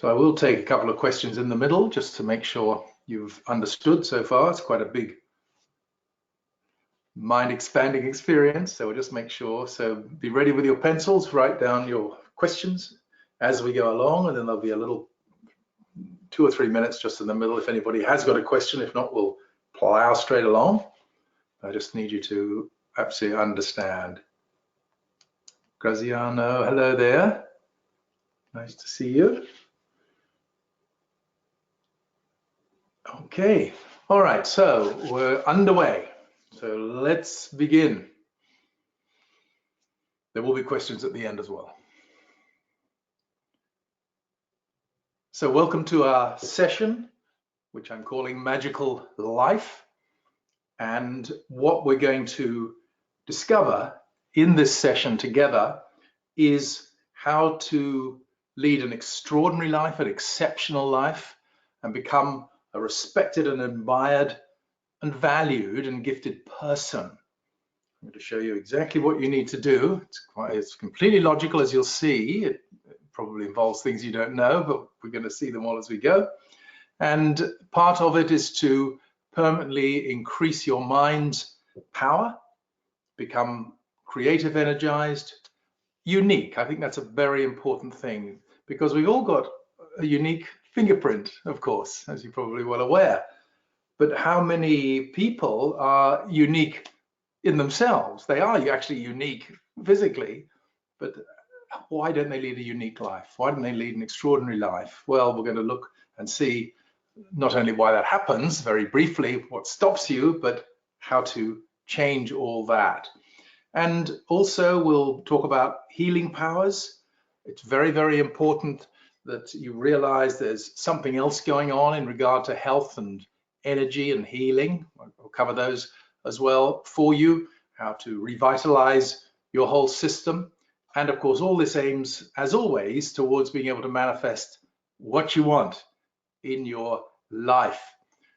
So I will take a couple of questions in the middle just to make sure you've understood so far. It's quite a big mind expanding experience, so we'll just make sure. So be ready with your pencils, write down your questions as we go along, and then there'll be a little 2 or 3 minutes just in the middle if anybody has got a question. If not, we'll plow straight along. I just need you to absolutely understand. Graziano, hello there. Nice to see you. Okay, all right, so we're underway. So let's begin. There will be questions at the end as well. So welcome to our session, which I'm calling Magical Life. And what we're going to discover in this session together is how to lead an extraordinary life, an exceptional life, and become a respected and admired and valued and gifted person. I'm going to show you exactly what you need to do. It's completely logical, as you'll see. It probably involves things you don't know, but we're going to see them all as we go. And part of it is to permanently increase your mind's power, become creative, energized, unique. I think that's a very important thing, because we've all got a unique fingerprint, of course, as you're probably well aware. But how many people are unique in themselves? They are actually unique physically, but why don't they lead a unique life? Why don't they lead an extraordinary life? Well, we're going to look and see not only why that happens, very briefly, what stops you, but how to change all that. And also we'll talk about healing powers. It's very, very important that you realize there's something else going on in regard to health and energy and healing. I'll cover those as well for you, how to revitalize your whole system. And of course, all this aims, as always, towards being able to manifest what you want in your life.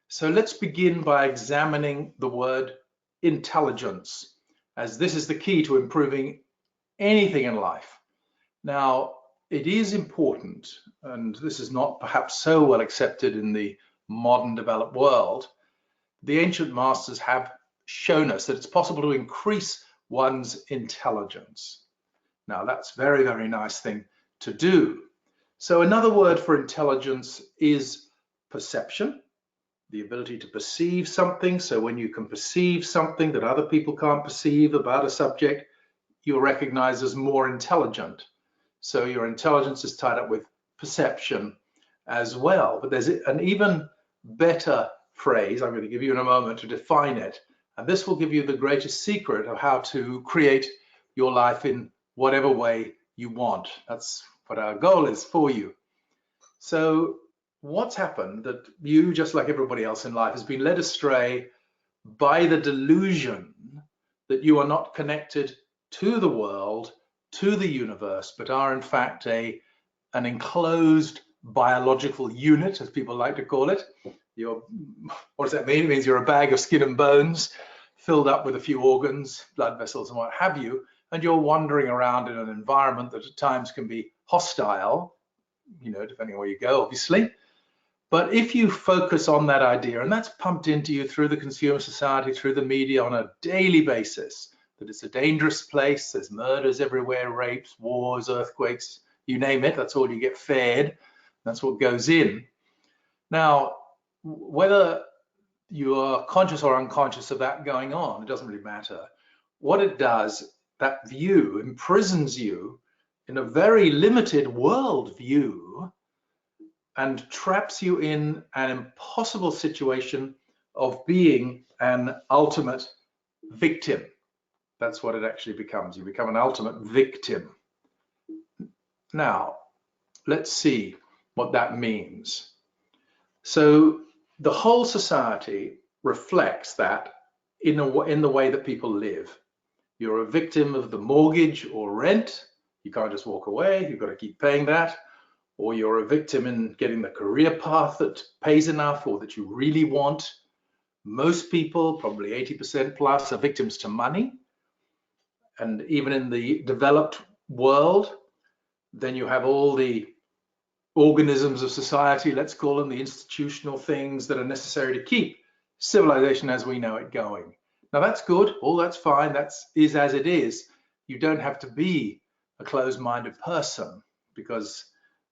So let's begin by examining the word intelligence, as this is the key to improving anything in life. Now, it is important, and this is not perhaps so well accepted in the modern developed world. The ancient masters have shown us that it's possible to increase one's intelligence. Now, that's a very, very nice thing to do. So another word for intelligence is perception, the ability to perceive something. So when you can perceive something that other people can't perceive about a subject, you're recognized as more intelligent. So your intelligence is tied up with perception as well. But there's an even better phrase I'm going to give you in a moment to define it. And this will give you the greatest secret of how to create your life in whatever way you want. That's what our goal is for you. So what's happened that you, just like everybody else in life, has been led astray by the delusion that you are not connected to the world, to the universe, but are in fact an enclosed biological unit, as people like to call it. What does that mean? It means you're a bag of skin and bones filled up with a few organs, blood vessels and what have you, and you're wandering around in an environment that at times can be hostile, depending on where you go, obviously. But if you focus on that idea, and that's pumped into you through the consumer society, through the media on a daily basis, that it's a dangerous place, there's murders everywhere, rapes, wars, earthquakes, you name it, that's all you get fed, that's what goes in. Now, whether you are conscious or unconscious of that going on, it doesn't really matter. What it does, that view imprisons you in a very limited world view and traps you in an impossible situation of being an ultimate victim. That's what it actually becomes. You become an ultimate victim. Now, let's see what that means. So the whole society reflects that in the way that people live. You're a victim of the mortgage or rent. You can't just walk away. You've got to keep paying that. Or you're a victim in getting the career path that pays enough or that you really want. Most people, probably 80% plus, are victims to money. And even in the developed world, then you have all the organisms of society, let's call them, the institutional things that are necessary to keep civilization as we know it going. Now that's good, all that's fine, that is as it is. You don't have to be a closed-minded person, because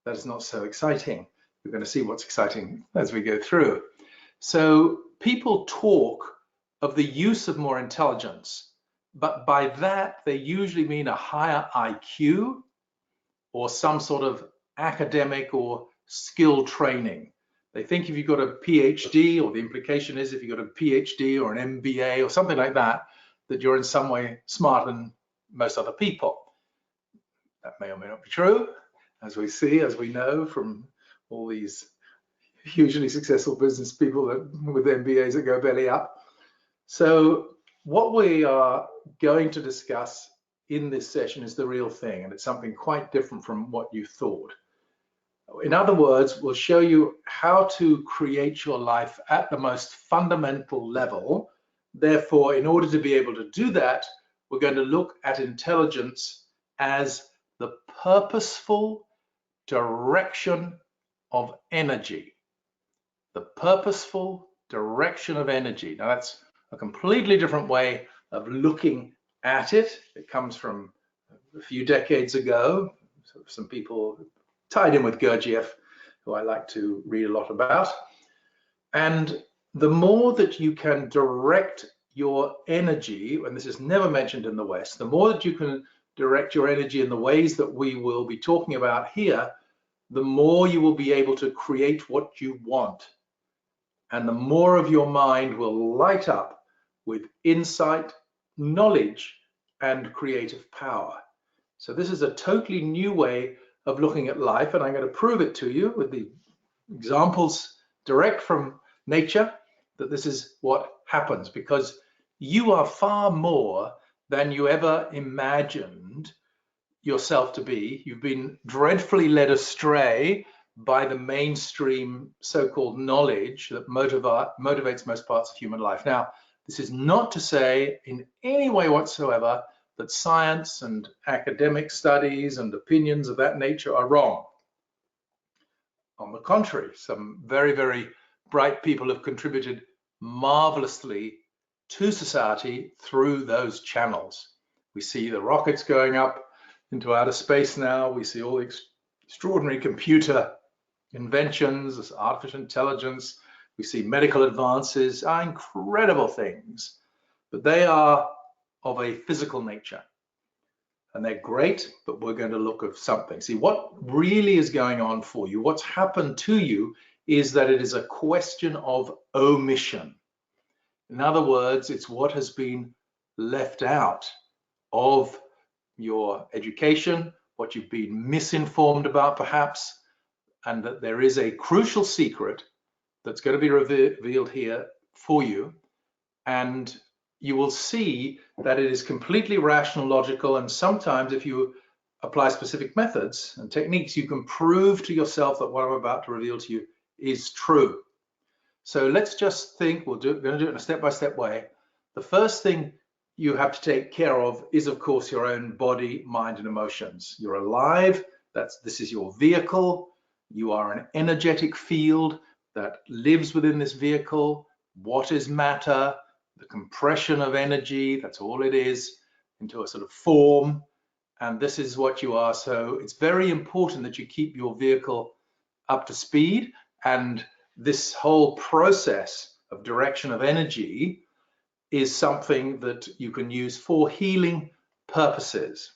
that's not so exciting. We're going to see what's exciting as we go through. So people talk of the use of more intelligence, but by that they usually mean a higher IQ or some sort of academic or skill training. They think if you've got a PhD, or the implication is if you've got a PhD or an MBA or something like that, that you're in some way smarter than most other people. That may or may not be true, as we see, as we know from all these hugely successful business people with MBAs that go belly up. So what we are going to discuss in this session is the real thing, and it's something quite different from what you thought. In other words, we'll show you how to create your life at the most fundamental level. Therefore, in order to be able to do that, we're going to look at intelligence as the purposeful direction of energy. The purposeful direction of energy. Now that's a completely different way of looking at it. It comes from a few decades ago. Some people tied in with Gurdjieff, who I like to read a lot about. And the more that you can direct your energy, and this is never mentioned in the West, the more that you can direct your energy in the ways that we will be talking about here, the more you will be able to create what you want. And the more of your mind will light up with insight, knowledge, and creative power. So this is a totally new way of looking at life, and I'm going to prove it to you with the examples direct from nature that this is what happens, because you are far more than you ever imagined yourself to be. You've been dreadfully led astray by the mainstream so-called knowledge that motivates most parts of human life. Now, this is not to say in any way whatsoever that science and academic studies and opinions of that nature are wrong. On the contrary, some very, very bright people have contributed marvelously to society through those channels. We see the rockets going up into outer space now. We see all the extraordinary computer inventions, artificial intelligence. We see medical advances, are incredible things, but they are of a physical nature. And they're great, but we're going to look at something. See, what really is going on for you, what's happened to you, is that it is a question of omission. In other words, it's what has been left out of your education, what you've been misinformed about perhaps, and that there is a crucial secret that's going to be revealed here for you. And you will see that it is completely rational, logical, and sometimes if you apply specific methods and techniques, you can prove to yourself that what I'm about to reveal to you is true. So let's just think, we're going to do it in a step-by-step way. The first thing you have to take care of is, of course, your own body, mind, and emotions. You're alive. This is your vehicle. You are an energetic field that lives within this vehicle. What is matter? The compression of energy, that's all it is, into a sort of form. And this is what you are. So it's very important that you keep your vehicle up to speed. And this whole process of direction of energy is something that you can use for healing purposes.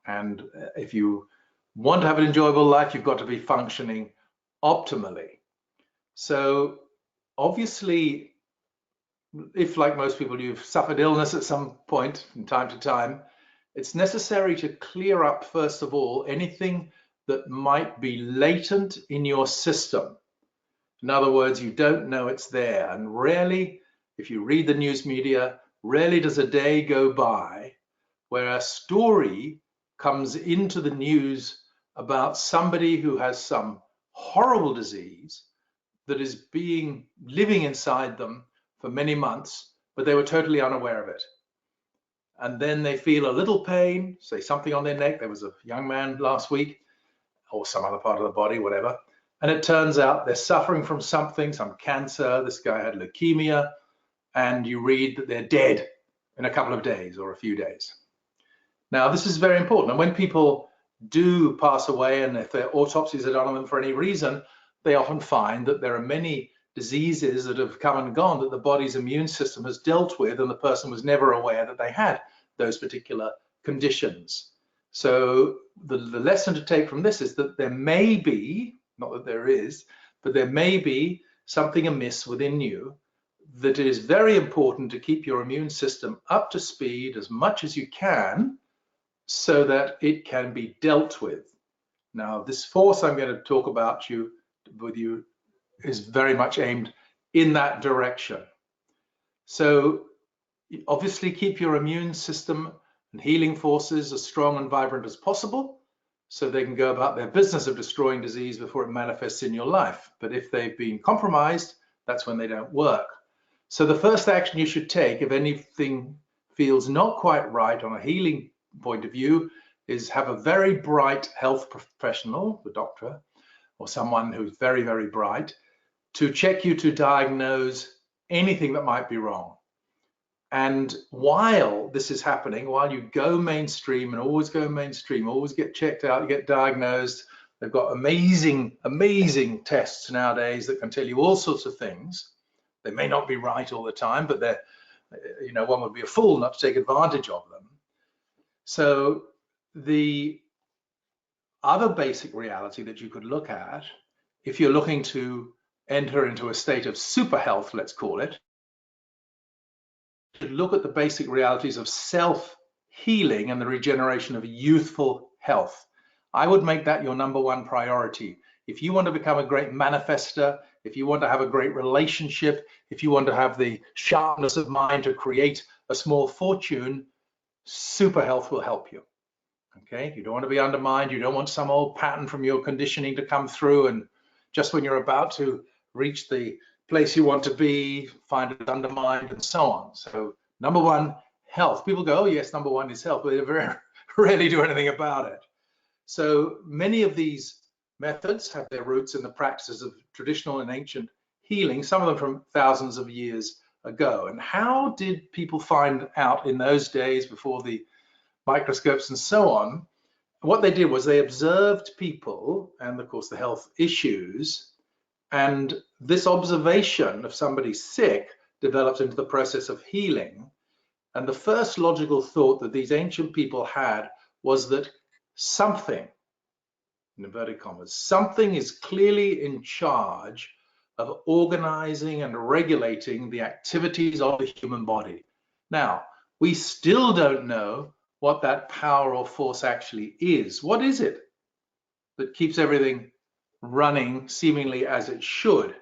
And if you want to have an enjoyable life, you've got to be functioning optimally. So obviously, if like most people, you've suffered illness at some point from time to time, it's necessary to clear up, first of all, anything that might be latent in your system. In other words, you don't know it's there. And rarely, if you read the news media, rarely does a day go by where a story comes into the news about somebody who has some horrible disease that is living inside them for many months, but they were totally unaware of it. And then they feel a little pain, say something on their neck. There was a young man last week or some other part of the body, whatever. And it turns out they're suffering from something, some cancer. This guy had leukemia, and you read that they're dead in a couple of days or a few days. Now, this is very important. And when people do pass away, and if their autopsies are done on them for any reason, they often find that there are many diseases that have come and gone that the body's immune system has dealt with, and the person was never aware that they had those particular conditions. So the lesson to take from this is that there may be, not that there is, but there may be something amiss within you, that it is very important to keep your immune system up to speed as much as you can so that it can be dealt with. Now, this force I'm going to talk about with you is very much aimed in that direction. So obviously keep your immune system and healing forces as strong and vibrant as possible so they can go about their business of destroying disease before it manifests in your life. But if they've been compromised, that's when they don't work. So the first action you should take if anything feels not quite right on a healing point of view is have a very bright health professional, the doctor, or someone who's very, very bright, to check you to diagnose anything that might be wrong. And while this is happening, while you go mainstream and always go mainstream, always get checked out, get diagnosed, they've got amazing, amazing tests nowadays that can tell you all sorts of things. They may not be right all the time, but they're, you know, one would be a fool not to take advantage of them. So the other basic reality that you could look at, if you're looking to enter into a state of super health, let's call it, look at the basic realities of self-healing and the regeneration of youthful health. I would make that your number one priority. If you want to become a great manifester, if you want to have a great relationship, if you want to have the sharpness of mind to create a small fortune, super health will help you. Okay, you don't want to be undermined. You don't want some old pattern from your conditioning to come through, and just when you're about to reach the place you want to be, find it undermined and so on. So number one, health. People go, oh yes, number one is health, but they very rarely do anything about it. So many of these methods have their roots in the practices of traditional and ancient healing, some of them from thousands of years ago. And how did people find out in those days before the microscopes and so on? What they did was they observed people and of course the health issues, and this observation of somebody sick developed into the process of healing. And the first logical thought that these ancient people had was that something, in inverted commas, something is clearly in charge of organizing and regulating the activities of the human body. Now, we still don't know what that power or force actually is. What is it that keeps everything running seemingly as it should?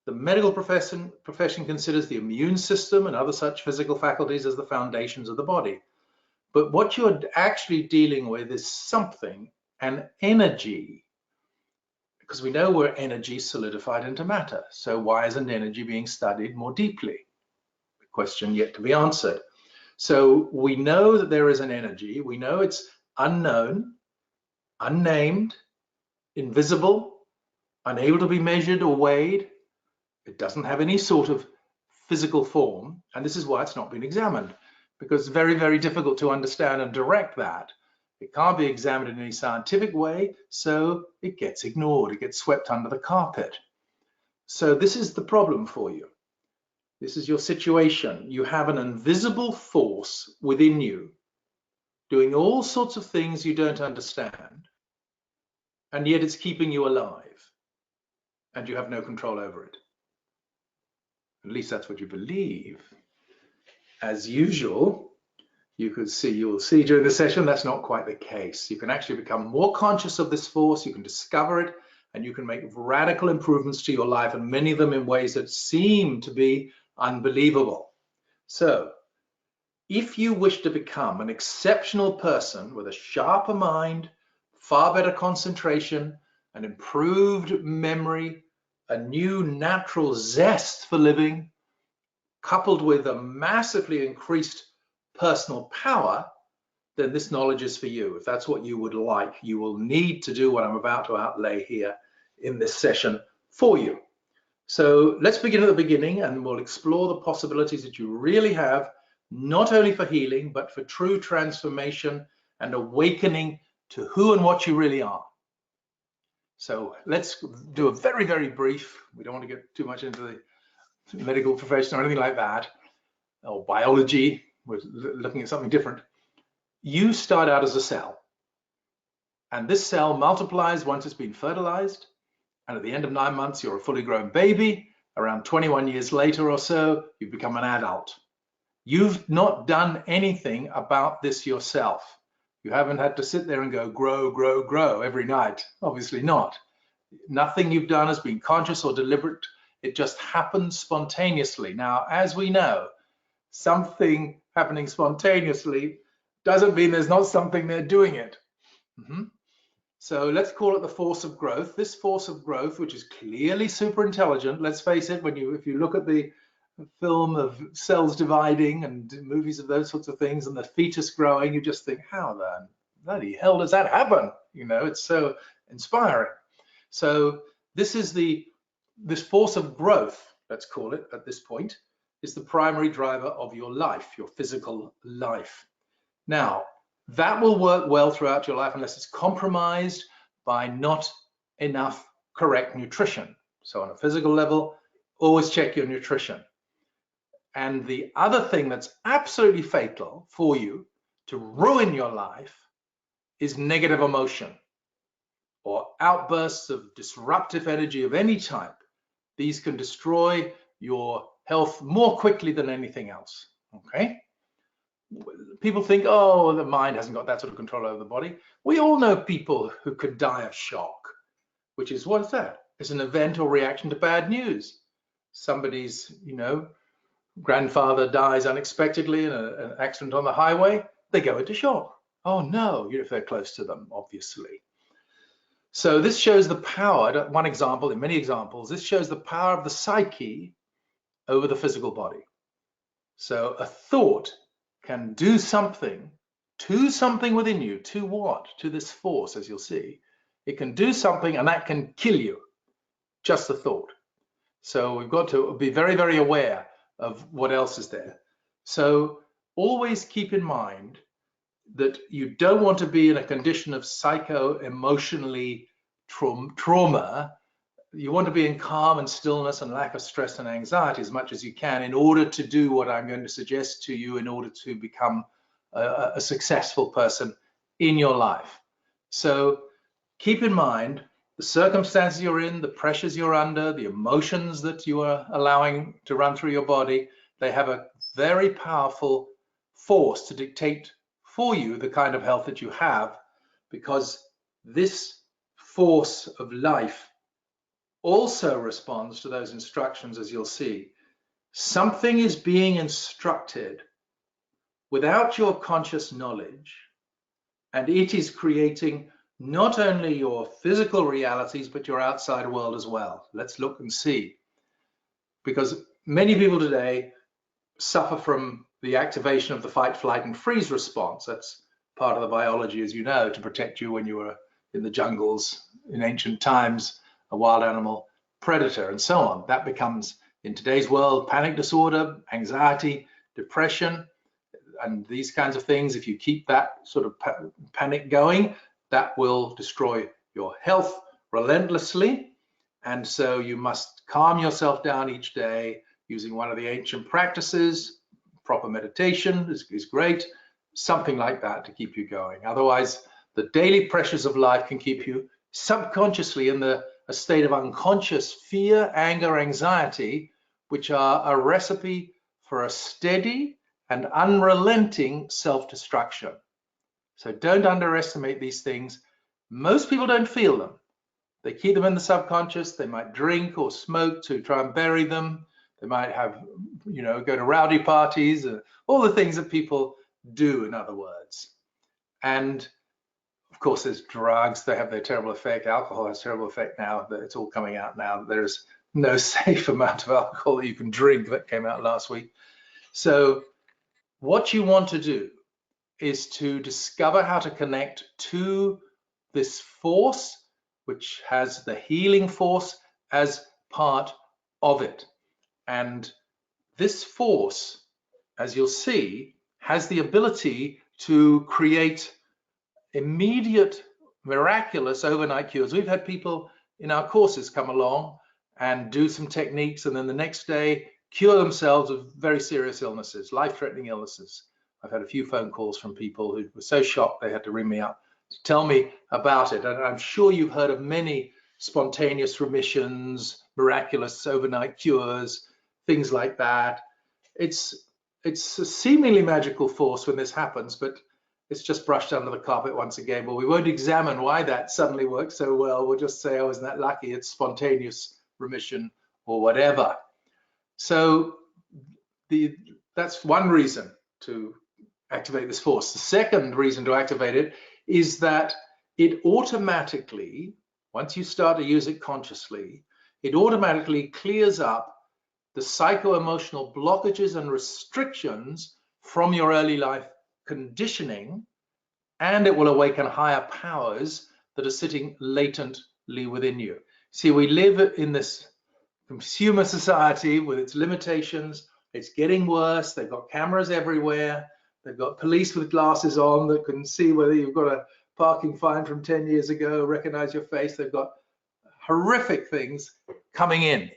The medical profession considers the immune system and other such physical faculties as the foundations of the body. But what you're actually dealing with is something, an energy, because we know we're energy solidified into matter. So why isn't energy being studied more deeply? The question yet to be answered. So we know that there is an energy. We know it's unknown, unnamed, invisible, unable to be measured or weighed. It doesn't have any sort of physical form, and this is why it's not been examined, because it's very, very difficult to understand and direct that. It can't be examined in any scientific way, so it gets ignored, it gets swept under the carpet. So this is the problem for you. This is your situation. You have an invisible force within you doing all sorts of things you don't understand, and yet it's keeping you alive, and you have no control over it. At least that's what you believe. As usual, you will see during the session, that's not quite the case. You can actually become more conscious of this force, you can discover it, and you can make radical improvements to your life, and many of them in ways that seem to be unbelievable. So, if you wish to become an exceptional person with a sharper mind, far better concentration, an improved memory, a new natural zest for living, coupled with a massively increased personal power, then this knowledge is for you. If that's what you would like, you will need to do what I'm about to outlay here in this session for you. So let's begin at the beginning, and we'll explore the possibilities that you really have, not only for healing, but for true transformation and awakening to who and what you really are. So let's do a very, very brief, we don't want to get too much into the medical profession or anything like that, or biology, we're looking at something different. You start out as a cell, and this cell multiplies once it's been fertilized, and at the end of 9 months, you're a fully grown baby. Around 21 years later or so, you become an adult. You've not done anything about this yourself. You haven't had to sit there and go, grow, grow, grow every night. Obviously not. Nothing you've done has been conscious or deliberate. It just happens spontaneously. Now, as we know, something happening spontaneously doesn't mean there's not something there doing it. So let's call it the force of growth. This force of growth, which is clearly super intelligent, let's face it, if you look at the film of cells dividing and movies of those sorts of things and the fetus growing, you just think, how the bloody hell does that happen? You know, it's so inspiring. So this force of growth, let's call it at this point, is the primary driver of your life, your physical life. Now, that will work well throughout your life unless it's compromised by not enough correct nutrition. So on a physical level, always check your nutrition. And the other thing that's absolutely fatal for you to ruin your life is negative emotion or outbursts of disruptive energy of any type. These can destroy your health more quickly than anything else, okay? People think, oh, the mind hasn't got that sort of control over the body. We all know people who could die of shock, which is, what's that? It's an event or reaction to bad news. Somebody's, grandfather dies unexpectedly in an accident on the highway, they go into shock. Oh no, if they're close to them, obviously. So this shows the power, one example, in many examples, this shows the power of the psyche over the physical body. So a thought can do something to something within you. To what? To this force, as you'll see. It can do something and that can kill you. Just a thought. So we've got to be very, very aware of what else is there. So always keep in mind that you don't want to be in a condition of psycho-emotionally trauma. You want to be in calm and stillness and lack of stress and anxiety as much as you can in order to do what I'm going to suggest to you in order to become a successful person in your life. So keep in mind the circumstances you're in, the pressures you're under, the emotions that you are allowing to run through your body. They have a very powerful force to dictate for you the kind of health that you have, because this force of life also responds to those instructions, as you'll see. Something is being instructed without your conscious knowledge, and it is creating not only your physical realities, but your outside world as well. Let's look and see. Because many people today suffer from the activation of the fight, flight, and freeze response. That's part of the biology, as you know, to protect you when you were in the jungles in ancient times, a wild animal predator, and so on. That becomes, in today's world, panic disorder, anxiety, depression, and these kinds of things. If you keep that sort of panic going, that will destroy your health relentlessly. And so you must calm yourself down each day using one of the ancient practices. Proper meditation is great, something like that to keep you going. Otherwise, the daily pressures of life can keep you subconsciously in a state of unconscious fear, anger, anxiety, which are a recipe for a steady and unrelenting self-destruction. So don't underestimate these things. Most people don't feel them. They keep them in the subconscious. They might drink or smoke to try and bury them. They might have, go to rowdy parties, all the things that people do, in other words. And of course, there's drugs. They have their terrible effect. Alcohol has terrible effect now. It's all coming out now. There's no safe amount of alcohol that you can drink. That came out last week. So what you want to do is to discover how to connect to this force, which has the healing force as part of it. And this force, as you'll see, has the ability to create immediate, miraculous overnight cures. We've had people in our courses come along and do some techniques, and then the next day cure themselves of very serious illnesses, life-threatening illnesses. I've had a few phone calls from people who were so shocked they had to ring me up to tell me about it. And I'm sure you've heard of many spontaneous remissions, miraculous overnight cures, things like that. It's a seemingly magical force when this happens, but it's just brushed under the carpet once again. But we won't examine why that suddenly works so well. We'll just say, oh, isn't that lucky? It's spontaneous remission or whatever. So that's one reason to activate this force. The second reason to activate it is that it automatically, once you start to use it consciously, it automatically clears up the psycho-emotional blockages and restrictions from your early life conditioning, and it will awaken higher powers that are sitting latently within you. See, we live in this consumer society with its limitations. It's getting worse. They've got cameras everywhere. They've got police with glasses on that can see whether you've got a parking fine from 10 years ago, recognize your face. They've got horrific things coming in.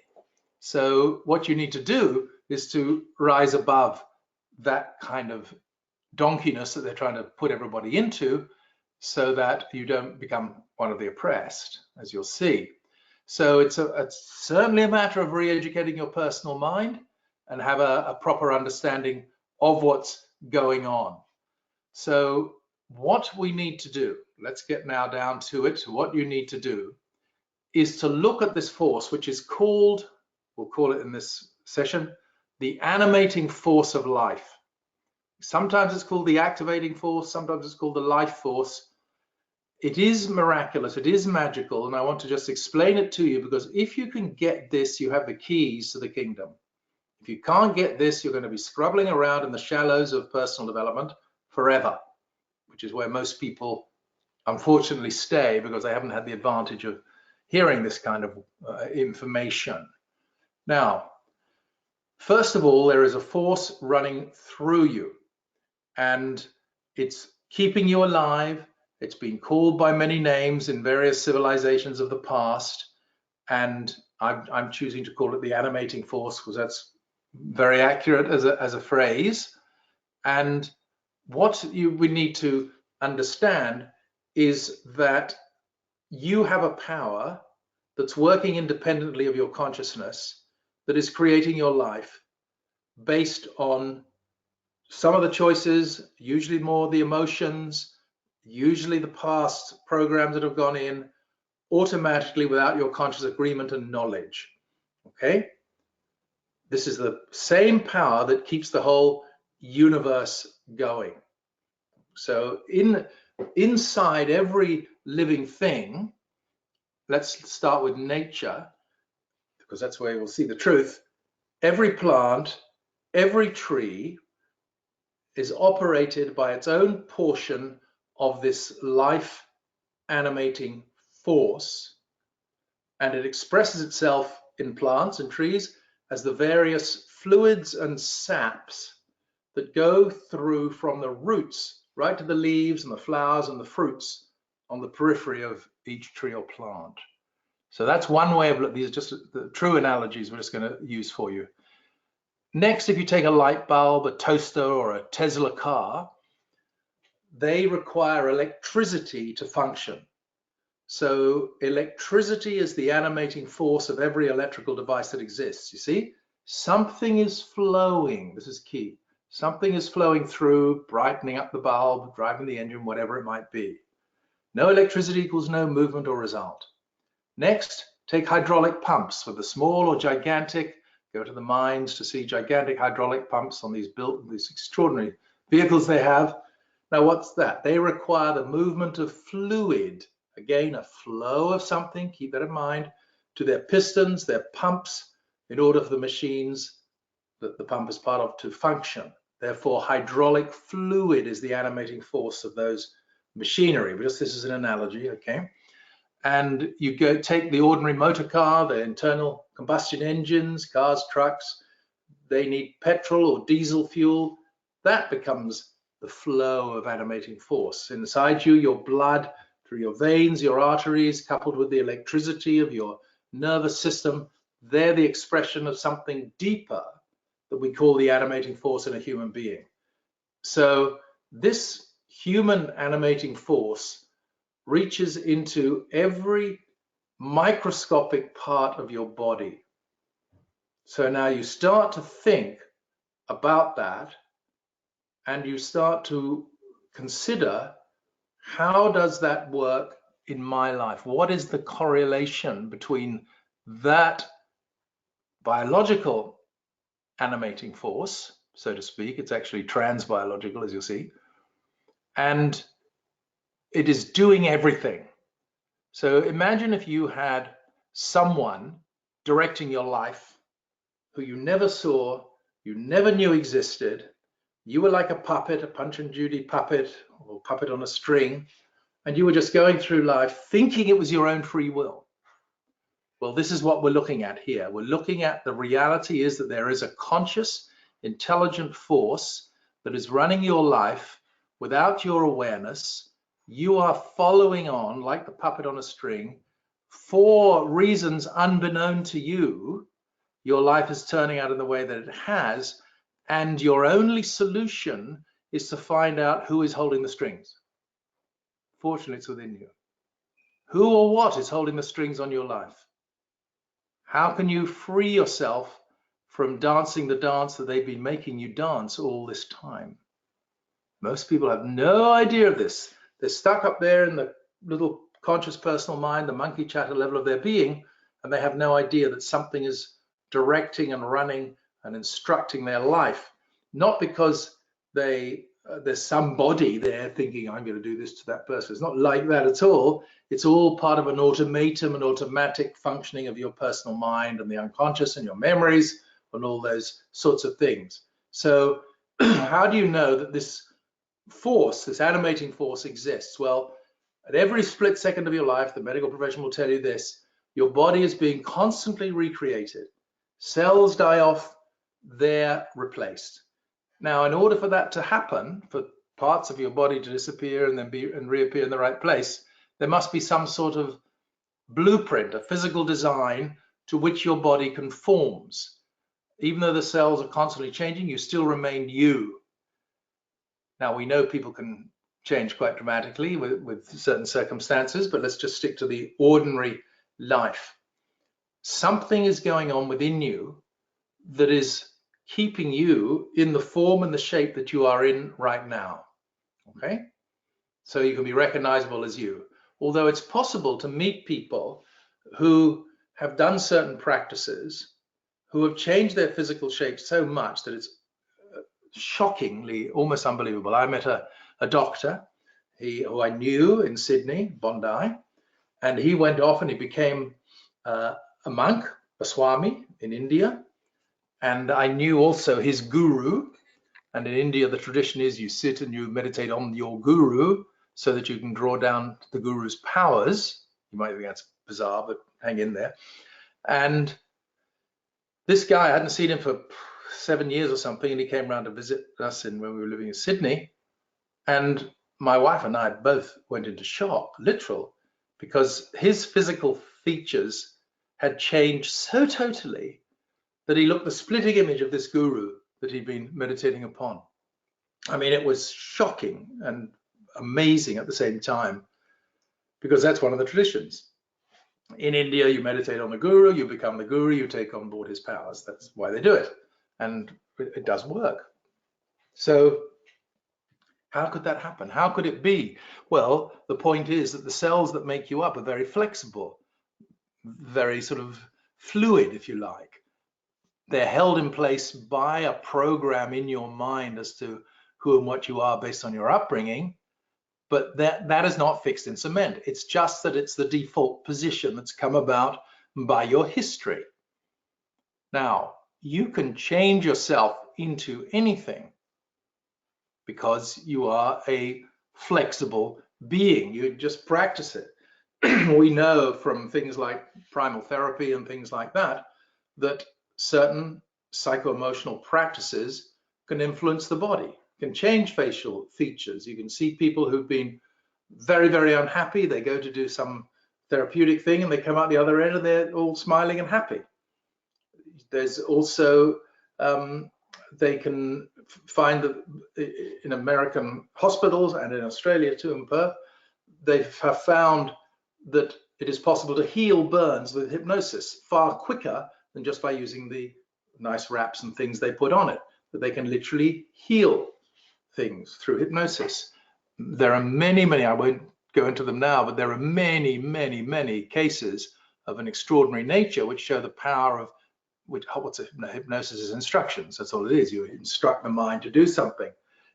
So what you need to do is to rise above that kind of donkeyiness that they're trying to put everybody into, so that you don't become one of the oppressed, as you'll see. So it's certainly a matter of re-educating your personal mind and have a proper understanding of what's going on. So what we need to do, let's get now down to it. What you need to do is to look at this force, which is called, we'll call it in this session, the animating force of life. Sometimes it's called the activating force, sometimes it's called the life force. It is miraculous, it is magical, and I want to just explain it to you, because if you can get this, you have the keys to the kingdom. If you can't get this, you're going to be scrubbling around in the shallows of personal development forever, which is where most people unfortunately stay, because they haven't had the advantage of hearing this kind of information. Now, first of all, there is a force running through you, and it's keeping you alive. It's been called by many names in various civilizations of the past, and I'm choosing to call it the animating force because that's very accurate as a phrase. And what we need to understand is that you have a power that's working independently of your consciousness, that is creating your life based on some of the choices, usually more the emotions, usually the past programs that have gone in, automatically without your conscious agreement and knowledge. Okay? This is the same power that keeps the whole universe going. So inside every living thing, let's start with nature, because that's where we'll see the truth. Every plant, every tree is operated by its own portion of this life animating force, and it expresses itself in plants and trees as the various fluids and saps that go through from the roots right to the leaves and the flowers and the fruits on the periphery of each tree or plant. So that's one way of looking. These are just the true analogies we're just going to use for you. Next, if you take a light bulb, a toaster, or a Tesla car, they require electricity to function. So electricity is the animating force of every electrical device that exists. You see, something is flowing. This is key. Something is flowing through, brightening up the bulb, driving the engine, whatever it might be. No electricity equals no movement or result. Next, take hydraulic pumps, whether small or gigantic. Go to the mines to see gigantic hydraulic pumps on these extraordinary vehicles they have. Now, what's that? They require the movement of fluid. Again, a flow of something, keep that in mind, to their pistons, their pumps, in order for the machines that the pump is part of to function. Therefore, hydraulic fluid is the animating force of those machinery. But just this is an analogy, okay? And you go take the ordinary motor car, the internal combustion engines, cars, trucks, they need petrol or diesel fuel. That becomes the flow of animating force. Inside you, your blood through your veins, your arteries, coupled with the electricity of your nervous system, they're the expression of something deeper that we call the animating force in a human being. So this human animating force reaches into every microscopic part of your body. So now you start to think about that, and you start to consider, how does that work in my life? What is the correlation between that biological animating force, so to speak? It's actually trans-biological, as you'll see, and it is doing everything. So imagine if you had someone directing your life who you never saw, you never knew existed. You were like a puppet, a Punch and Judy puppet, or puppet on a string, and you were just going through life thinking it was your own free will. Well, this is what we're looking at here. We're looking at the reality is that there is a conscious, intelligent force that is running your life without your awareness. You are following on like the puppet on a string for reasons unbeknown to you. Your life is turning out in the way that it has, and your only solution is to find out who is holding the strings. Fortunately, it's within you. Who or what is holding the strings on your life? How can you free yourself from dancing the dance that they've been making you dance all this time? Most people have no idea of this. They're stuck up there in the little conscious personal mind, the monkey chatter level of their being, and they have no idea that something is directing and running and instructing their life. Not because there's somebody there thinking, I'm going to do this to that person. It's not like that at all. It's all part of an automatum, an automatic functioning of your personal mind and the unconscious and your memories and all those sorts of things. So how do you know that this force, this animating force, exists? Well, at every split second of your life, the medical profession will tell you this: your body is being constantly recreated. Cells die off, they're replaced. Now, in order for that to happen, for parts of your body to disappear and then reappear in the right place, there must be some sort of blueprint, a physical design to which your body conforms. Even though the cells are constantly changing, you still remain you. Now, we know people can change quite dramatically with certain circumstances, but let's just stick to the ordinary life. Something is going on within you that is keeping you in the form and the shape that you are in right now, okay? So you can be recognizable as you. Although it's possible to meet people who have done certain practices, who have changed their physical shape so much that it's shockingly, almost unbelievable. I met a doctor who I knew in Sydney, Bondi, and he went off and he became a monk, a Swami in India. And I knew also his guru. And in India, the tradition is you sit and you meditate on your guru so that you can draw down the guru's powers. You might think that's bizarre, but hang in there. And this guy, I hadn't seen him for 7 years or something, and he came around to visit us when we were living in Sydney. And my wife and I both went into shock, literal, because his physical features had changed so totally that he looked the splitting image of this guru that he'd been meditating upon. I mean, it was shocking and amazing at the same time, because that's one of the traditions. In India, you meditate on the guru, you become the guru, you take on board his powers. That's why they do it. And it does work. So how could that happen? How could it be? Well, the point is that the cells that make you up are very flexible, very sort of fluid, if you like. They're held in place by a program in your mind as to who and what you are based on your upbringing, but that is not fixed in cement. It's just that it's the default position that's come about by your history. Now, you can change yourself into anything because you are a flexible being. You just practice it. We know from things like primal therapy and things like that, that certain psycho-emotional practices can influence the body, can change facial features. You can see people who've been very, very unhappy. They go to do some therapeutic thing and they come out the other end and they're all smiling and happy. There's also, they can find that in American hospitals and in Australia too, in Perth, they have found that it is possible to heal burns with hypnosis far quicker than just by using the nice wraps and things they put on it, that they can literally heal things through hypnosis. There are many, many, I won't go into them now, but there are many, many, many cases of an extraordinary nature which show the power of, what's a hypnosis is instructions. That's all it is. You instruct the mind to do something.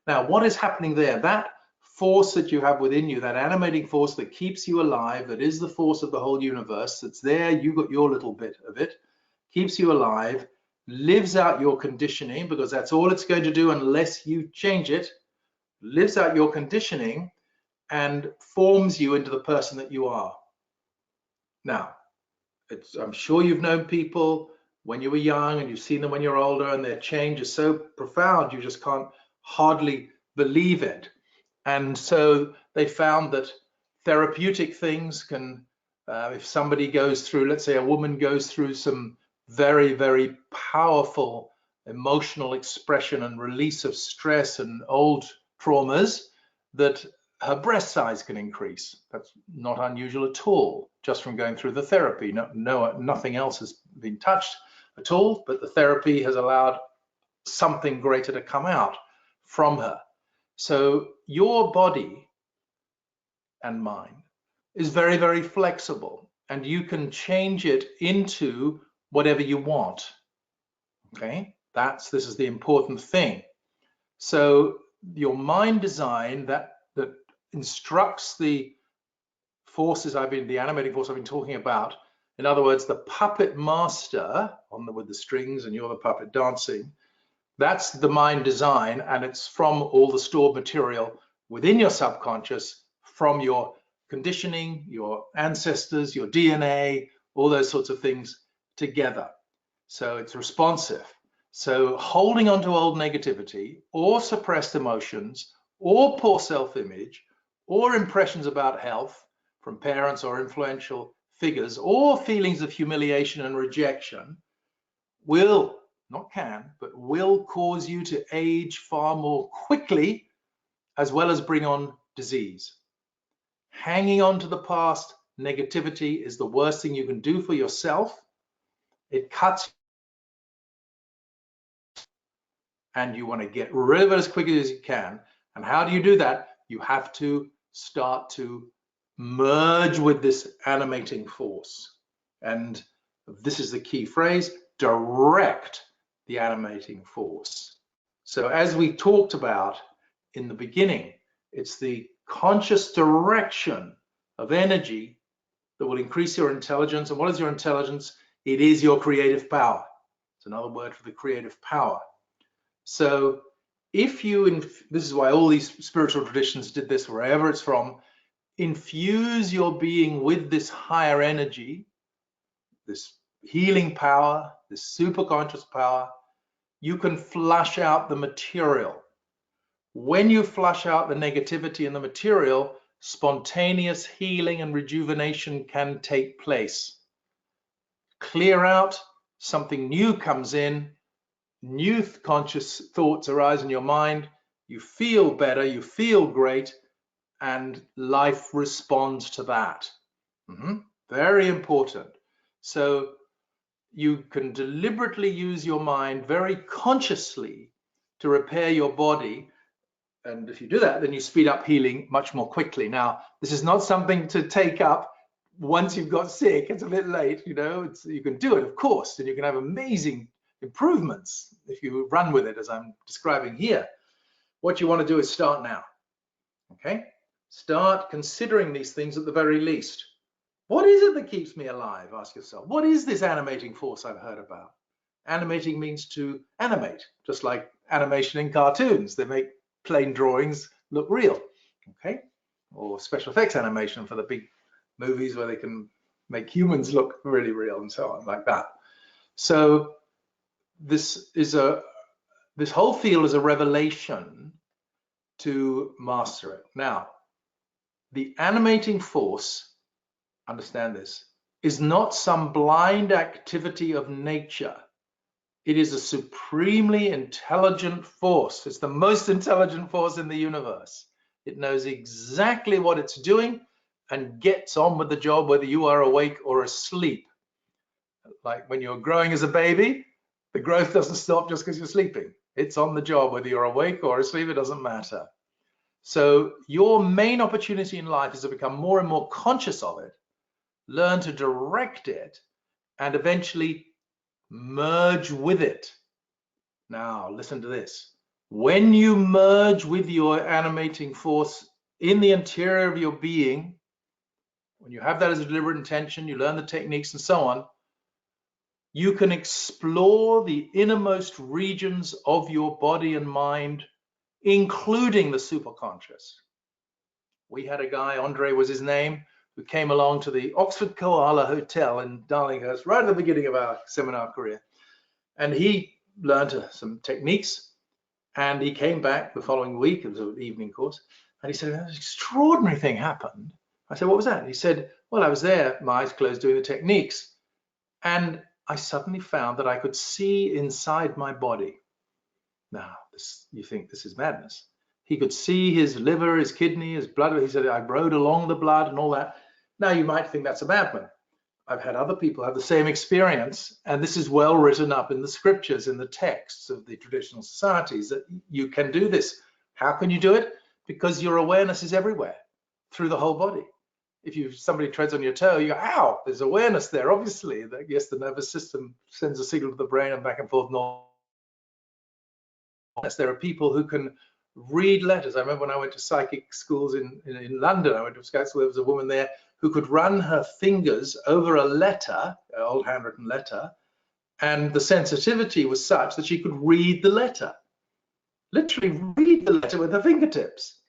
Now, what is happening there? That force that you have within you, that animating force that keeps you alive, that is the force of the whole universe, that's there, you got your little bit of it, keeps you alive, lives out your conditioning, because that's all it's going to do unless you change it, lives out your conditioning and forms you into the person that you are. Now, I'm sure you've known people when you were young and you've seen them when you're older, and their change is so profound you just can't hardly believe it. And so they found that therapeutic things can, if somebody goes through, let's say a woman goes through some very, very powerful emotional expression and release of stress and old traumas, that her breast size can increase. That's not unusual at all, just from going through the therapy. Nothing else has been touched at all, but the therapy has allowed something greater to come out from her. So your body and mind is very, very flexible, and you can change it into whatever you want. Okay, this is the important thing. So your mind design that instructs the forces the animating force I've been talking about. In other words, the puppet master with the strings, and you're the puppet dancing. That's the mind design, and it's from all the stored material within your subconscious, from your conditioning, your ancestors, your DNA, all those sorts of things together. So it's responsive. So holding on to old negativity or suppressed emotions or poor self-image or impressions about health from parents or influential figures or feelings of humiliation and rejection will, not can, but will cause you to age far more quickly, as well as bring on disease. Hanging on to the past negativity is the worst thing you can do for yourself. It cuts, and you want to get rid of it as quickly as you can. And how do you do that? You have to start to merge with this animating force. And this is the key phrase: direct the animating force. So as we talked about in the beginning, it's the conscious direction of energy that will increase your intelligence. And what is your intelligence? It is your creative power. It's another word for the creative power. So if you, this is why all these spiritual traditions did this, wherever it's from, infuse your being with this higher energy, this healing power, this superconscious power, you can flush out the material. When you flush out the negativity in the material, spontaneous healing and rejuvenation can take place. Clear out, something new comes in, new conscious thoughts arise in your mind, you feel better, you feel great, and life responds to that. Very important. So you can deliberately use your mind very consciously to repair your body. And if you do that, then you speed up healing much more quickly. Now, this is not something to take up once you've got sick. It's a bit late, you know. You can do it, of course, and you can have amazing improvements if you run with it, as I'm describing here. What you want to do is start now. Okay? Start considering these things at the very least. What is it that keeps me alive? Ask yourself. What is this animating force I've heard about? Animating means to animate, just like animation in cartoons. They make plain drawings look real, okay? Or special effects animation for the big movies where they can make humans look really real and so on, like that. So this whole field is a revelation to master it. Now, the animating force, understand this, is not some blind activity of nature. It is a supremely intelligent force. It's the most intelligent force in the universe. It knows exactly what it's doing and gets on with the job whether you are awake or asleep. Like when you're growing as a baby, the growth doesn't stop just because you're sleeping. It's on the job whether you're awake or asleep, it doesn't matter. So your main opportunity in life is to become more and more conscious of it, learn to direct it, and eventually merge with it. Now, listen to this. When you merge with your animating force in the interior of your being, when you have that as a deliberate intention, you learn the techniques and so on, you can explore the innermost regions of your body and mind, including the superconscious. We had a guy, Andre was his name, who came along to the Oxford Koala Hotel in Darlinghurst right at the beginning of our seminar career. And he learned some techniques, and he came back the following week. It was an evening course, and he said, an extraordinary thing happened. I said, what was that? He said, well, I was there, my eyes closed, doing the techniques, and I suddenly found that I could see inside my body. Now, you think this is madness. He could see his liver, his kidney, his blood. He said, I rode along the blood and all that. Now, you might think that's a madman. I've had other people have the same experience, and this is well written up in the scriptures, in the texts of the traditional societies, that you can do this. How can you do it? Because your awareness is everywhere, through the whole body. If somebody treads on your toe, you go, ow, there's awareness there, obviously. Yes, the nervous system sends a signal to the brain and back and forth. There are people who can read letters. I remember when I went to psychic schools in London, I went to psychic school, there was a woman there who could run her fingers over a letter, an old handwritten letter, and the sensitivity was such that she could read the letter, literally read the letter with her fingertips.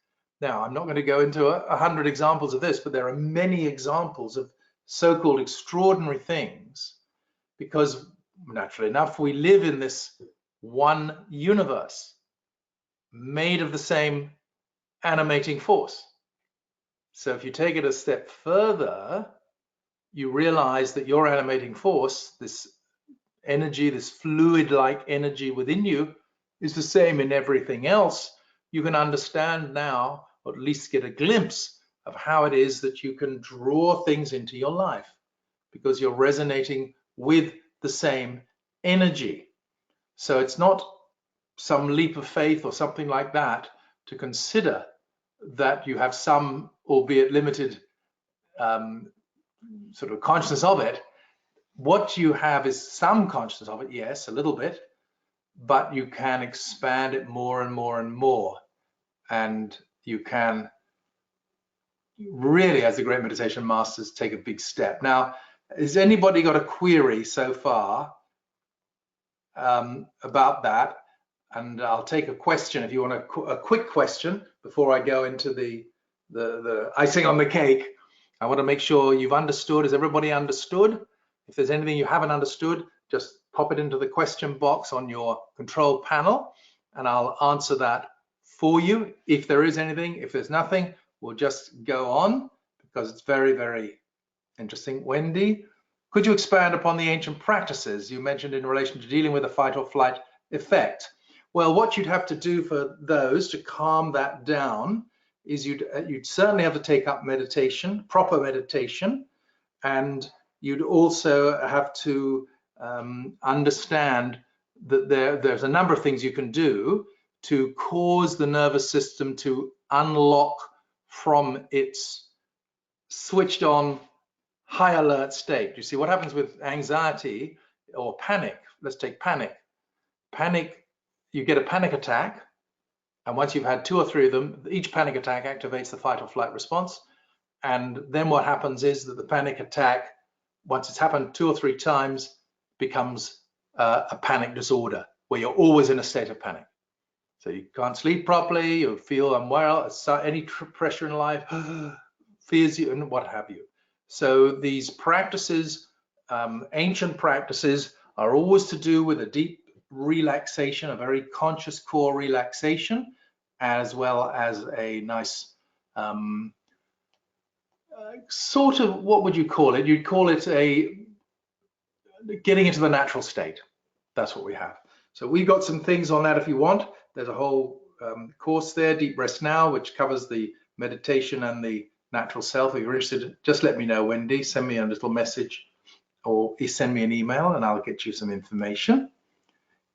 Now, I'm not going to go into 100 examples of this, but there are many examples of so-called extraordinary things, because naturally enough, we live in this one universe made of the same animating force. So if you take it a step further, you realize that your animating force, this energy, this fluid-like energy within you, is the same in everything else. You can understand now, or at least get a glimpse of how it is that you can draw things into your life, because you're resonating with the same energy. So it's not some leap of faith or something like that to consider that you have some, albeit limited, sort of consciousness of it. What you have is some consciousness of it, yes, a little bit, but you can expand it more and more and more. And you can really, as the great meditation masters, take a big step. Now, has anybody got a query so far about that? And I'll take a question if you want a quick question before I go into the icing on the cake. I want to make sure you've understood. Has everybody understood? If there's anything you haven't understood, just pop it into the question box on your control panel, and I'll answer that for you. If there is anything, if there's nothing, we'll just go on, because it's very, very interesting. Wendy, could you expand upon the ancient practices you mentioned in relation to dealing with the fight or flight effect? Well, what you'd have to do for those to calm that down is you'd certainly have to take up meditation, proper meditation, and you'd also have to understand that there's a number of things you can do to cause the nervous system to unlock from its switched on high alert state. You see what happens with anxiety or panic. Let's take panic. Panic, you get a panic attack, and once you've had 2 or 3 of them, each panic attack activates the fight or flight response. And then what happens is that the panic attack, once it's happened 2 or 3 times, becomes a panic disorder, where you're always in a state of panic. So you can't sleep properly, you feel unwell, any pressure in life, fears you, and what have you. So these practices, ancient practices, are always to do with a deep relaxation, a very conscious core relaxation, as well as a nice sort of, what would you call it? You'd call it a getting into the natural state. That's what we have. So we've got some things on that if you want. There's a whole course there, Deep Rest Now, which covers the meditation and the natural self. If you're interested, just let me know, Wendy. Send me a little message or send me an email and I'll get you some information.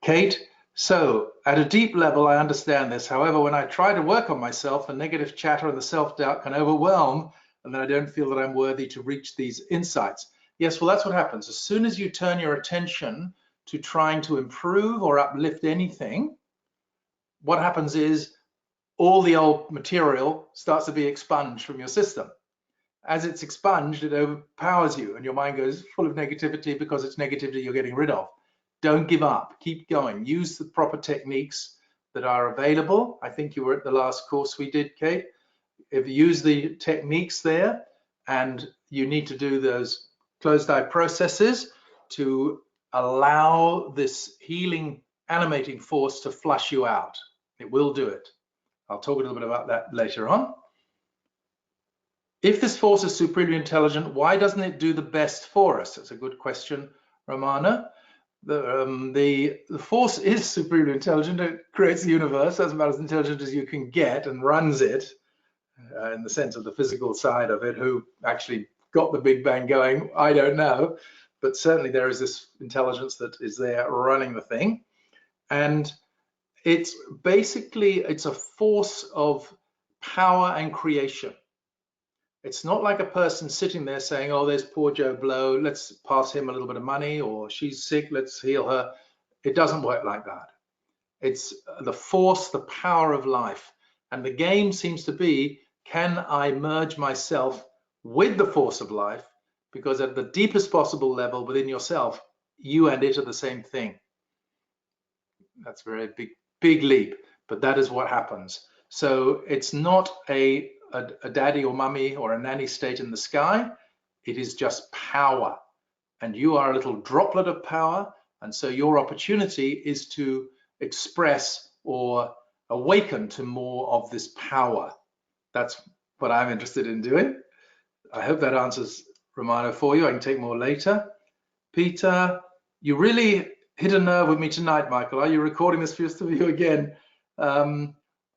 Kate, so at a deep level, I understand this. However, when I try to work on myself, the negative chatter and the self-doubt can overwhelm, and then I don't feel that I'm worthy to reach these insights. Yes, well, that's what happens. As soon as you turn your attention to trying to improve or uplift anything, what happens is all the old material starts to be expunged from your system. As it's expunged, it overpowers you and your mind goes full of negativity because it's negativity you're getting rid of. Don't give up, keep going. Use the proper techniques that are available. I think you were at the last course we did, Kate. If you use the techniques there, and you need to do those closed eye processes to allow this healing, animating force to flush you out. It will do it. I'll talk a little bit about that later on. If this force is supremely intelligent, why doesn't it do the best for us? That's a good question, Romana. The force is supremely intelligent. It creates the universe. That's about as intelligent as you can get and runs it in the sense of the physical side of it. Who actually got the Big Bang going, I don't know. But certainly there is this intelligence that is there running the thing. And it's basically, it's a force of power and creation. It's not like a person sitting there saying, oh, there's poor Joe Blow, let's pass him a little bit of money, or she's sick, let's heal her. It doesn't work like that. It's the force, the power of life. And the game seems to be, can I merge myself with the force of life? Because at the deepest possible level within yourself, you and it are the same thing. That's a very big leap, but that is what happens. So it's not a daddy or mummy or a nanny state in the sky. It is just power, and you are a little droplet of power. And so your opportunity is to express or awaken to more of this power. That's what I'm interested in doing. I hope that answers, Romano, for you. I can take more later. Peter, you really hit a nerve with me tonight, Michael. Are you recording this for you again?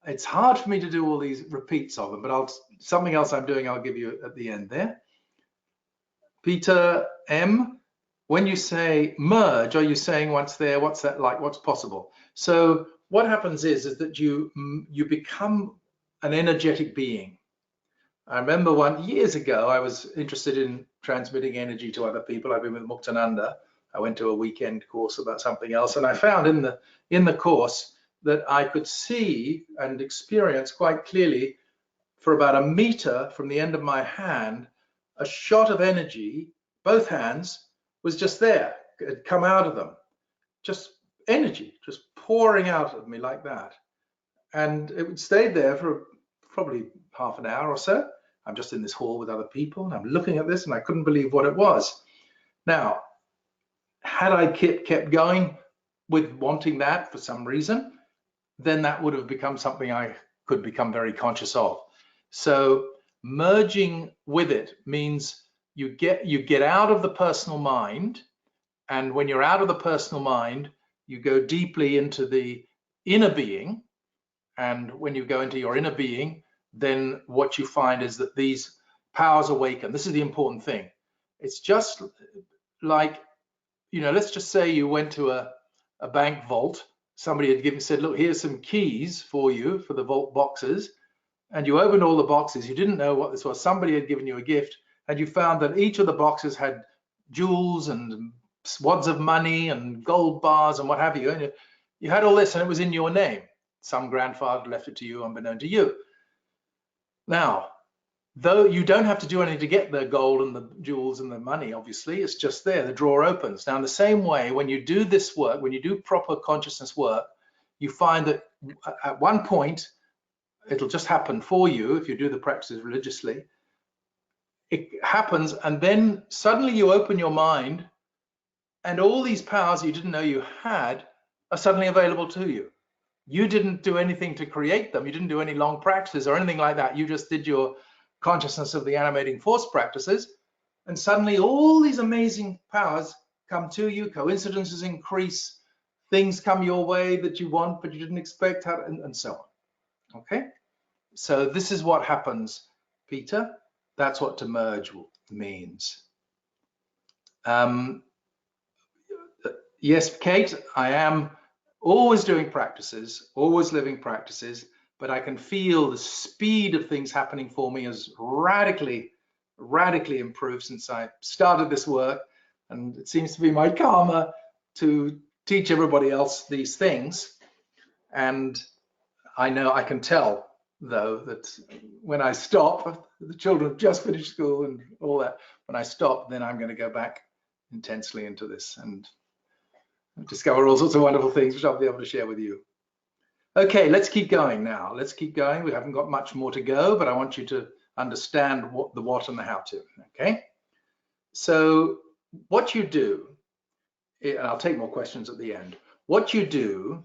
It's hard for me to do all these repeats of them, but something else I'm doing, I'll give you at the end there. Peter M, when you say merge, are you saying once there, what's that like, what's possible? So what happens is that you become an energetic being. I remember years ago, I was interested in transmitting energy to other people. I've been with Muktananda. I went to a weekend course about something else, and I found in the course that I could see and experience quite clearly for about a meter from the end of my hand, a shot of energy, both hands, was just there. It had come out of them. Just energy, just pouring out of me like that. And it stayed there for probably half an hour or so. I'm just in this hall with other people, and I'm looking at this, and I couldn't believe what it was. Now, had I kept going with wanting that for some reason, then that would have become something I could become very conscious of. So merging with it means you get out of the personal mind, and when you're out of the personal mind, you go deeply into the inner being. And when you go into your inner being, then what you find is that these powers awaken. This is the important thing. It's just like, let's just say you went to a bank vault. Somebody had said, look, here's some keys for you for the vault boxes. And you opened all the boxes. You didn't know what this was. Somebody had given you a gift, and you found that each of the boxes had jewels and wads of money and gold bars and what have you. And you had all this, and it was in your name. Some grandfather left it to you unbeknown to you. Now, though you don't have to do anything to get the gold and the jewels and the money, obviously, it's just there. The drawer opens. Now, in the same way, when you do this work, when you do proper consciousness work, you find that at one point, it'll just happen for you if you do the practices religiously. It happens, and then suddenly you open your mind, and all these powers you didn't know you had are suddenly available to you. You didn't do anything to create them. You didn't do any long practices or anything like that. You just did your consciousness of the animating force practices, and suddenly all these amazing powers come to you. Coincidences increase, things come your way that you want but you didn't expect, and so on. Okay, so this is what happens, Peter. That's what to merge means. Yes, Kate, I am always doing practices, always living practices, but I can feel the speed of things happening for me has radically improved since I started this work. And it seems to be my karma to teach everybody else these things. And I know I can tell, though, that when I stop, the children have just finished school and all that. When I stop, then I'm going to go back intensely into this and discover all sorts of wonderful things which I'll be able to share with you. Okay, let's keep going now. Let's keep going. We haven't got much more to go, but I want you to understand the what and the how to. Okay, so what you do, and I'll take more questions at the end. What you do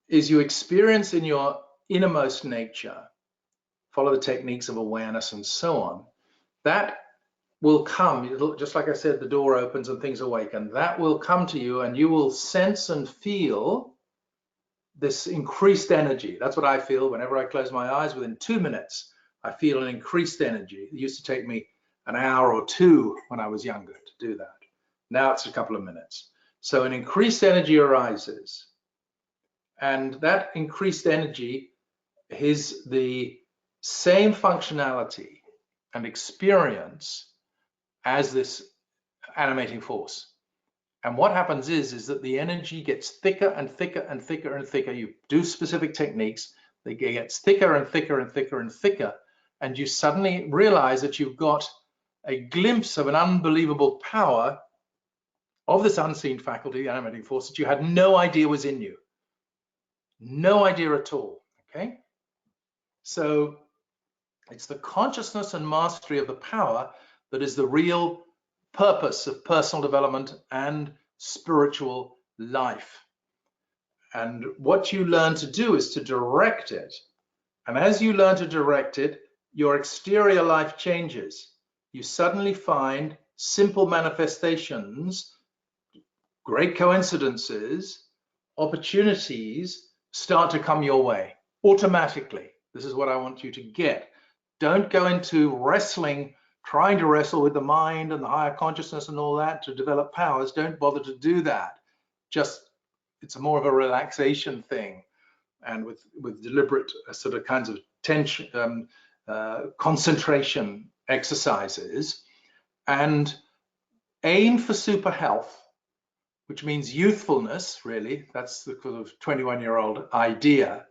is you experience in your innermost nature, follow the techniques of awareness and so on. That will come, just like I said, the door opens and things awaken. That will come to you, and you will sense and feel this increased energy. That's what I feel whenever I close my eyes. Within 2 minutes, I feel an increased energy. It used to take me an hour or two when I was younger to do that. Now it's a couple of minutes. So an increased energy arises, and that increased energy is the same functionality and experience as this animating force. And what happens is that the energy gets thicker and thicker and thicker and thicker. You do specific techniques, it gets thicker and thicker and thicker and thicker, and you suddenly realize that you've got a glimpse of an unbelievable power of this unseen faculty, the animating force, that you had no idea was in you. No idea at all, okay? So it's the consciousness and mastery of the power that is the real purpose of personal development and spiritual life. And what you learn to do is to direct it. And as you learn to direct it, your exterior life changes. You suddenly find simple manifestations, great coincidences, opportunities start to come your way automatically. This is what I want you to get. Don't go into wrestling, trying to wrestle with the mind and the higher consciousness and all that to develop powers. Don't bother to do that. Just, it's more of a relaxation thing, and with deliberate sort of kinds of tension, concentration exercises, and aim for super health, which means youthfulness, really. That's the sort of 21-year-old idea.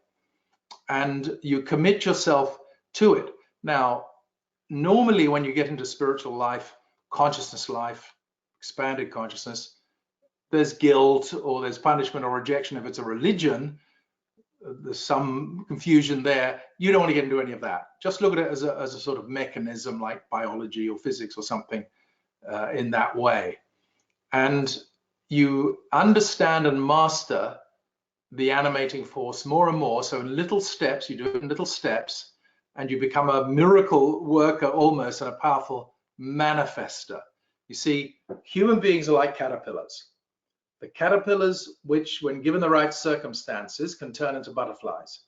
And you commit yourself to it. Now, normally when you get into spiritual life, consciousness life, expanded consciousness, there's guilt or there's punishment or rejection. If it's a religion, there's some confusion there. You don't want to get into any of that. Just look at it as a sort of mechanism like biology or physics or something in that way. And you understand and master the animating force more and more. So in little steps, you do it in little steps, and you become a miracle worker almost, and a powerful manifester. You see, human beings are like caterpillars. The caterpillars, which when given the right circumstances, can turn into butterflies.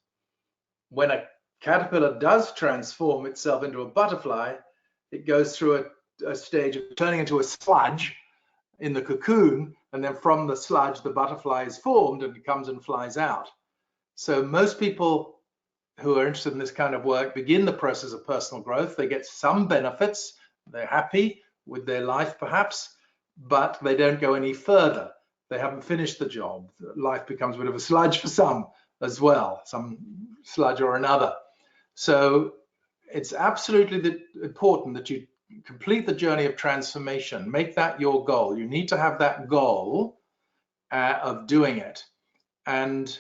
When a caterpillar does transform itself into a butterfly, it goes through a stage of turning into a sludge in the cocoon, and then from the sludge, the butterfly is formed and it comes and flies out. So most people who are interested in this kind of work begin the process of personal growth. They get some benefits, they're happy with their life perhaps, but they don't go any further. They haven't finished the job. Life becomes a bit of a sludge for some as well, some sludge or another. So it's absolutely important that you complete the journey of transformation. Make that your goal. You need to have that goal of doing it. And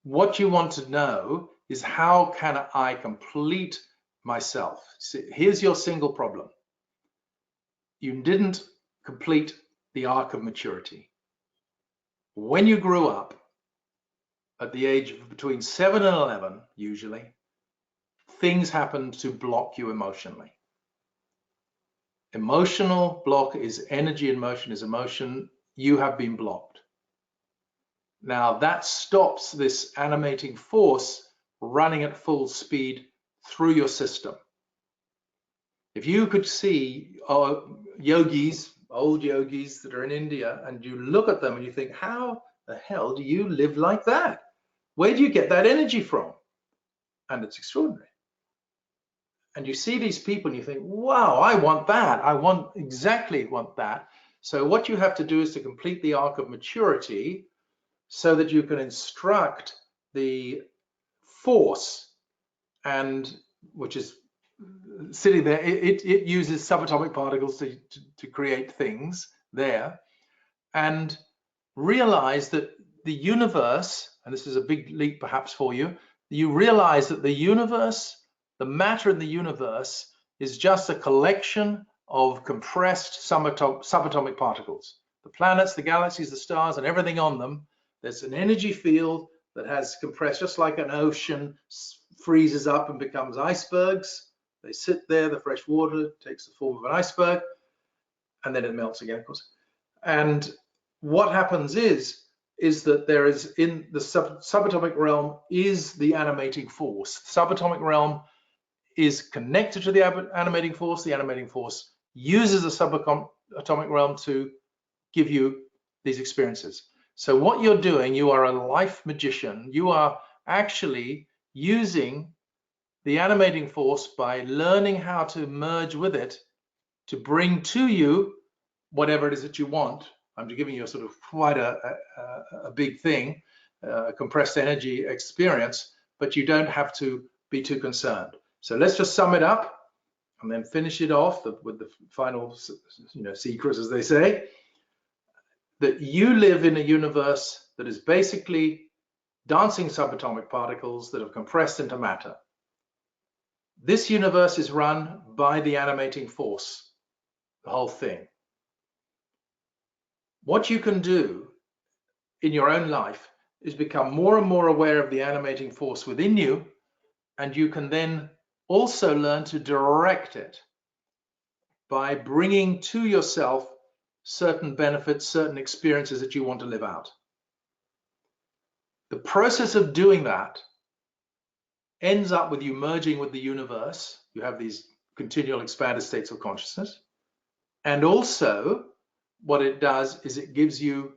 what you want to know is, how can I complete myself? See, here's your single problem. You didn't complete the arc of maturity. When you grew up, at the age of between 7 and 11, usually, things happen to block you emotionally. Emotional block is energy, and motion is emotion. You have been blocked. Now that stops this animating force running at full speed through your system. If you could see yogis, old yogis that are in India, and you look at them and you think, how the hell do you live like that? Where do you get that energy from? And it's extraordinary. And you see these people and you think, wow, I want that. I want that. So what you have to do is to complete the arc of maturity so that you can instruct the force, and which is sitting there. It uses subatomic particles to create things there, and realize that the universe, and this is a big leap perhaps for you, you realize that the universe, the matter in the universe, is just a collection of compressed subatomic particles. The planets, the galaxies, the stars, and everything on them, there's an energy field that has compressed, just like an ocean freezes up and becomes icebergs. They sit there, the fresh water takes the form of an iceberg, and then it melts again, of course. And what happens is that there is, in the subatomic realm, is the animating force. The subatomic realm is connected to the animating force. The animating force uses the subatomic realm to give you these experiences. So what you're doing, you are a life magician. You are actually using the animating force by learning how to merge with it to bring to you whatever it is that you want. I'm giving you a sort of quite a big thing, a compressed energy experience, but you don't have to be too concerned. So let's just sum it up and then finish it off with the final, secrets, as they say, that you live in a universe that is basically dancing subatomic particles that have compressed into matter. This universe is run by the animating force, the whole thing. What you can do in your own life is become more and more aware of the animating force within you, and you can then also learn to direct it by bringing to yourself certain benefits, certain experiences that you want to live out. The process of doing that ends up with you merging with the universe. You have these continual expanded states of consciousness. And also, what it does is it gives you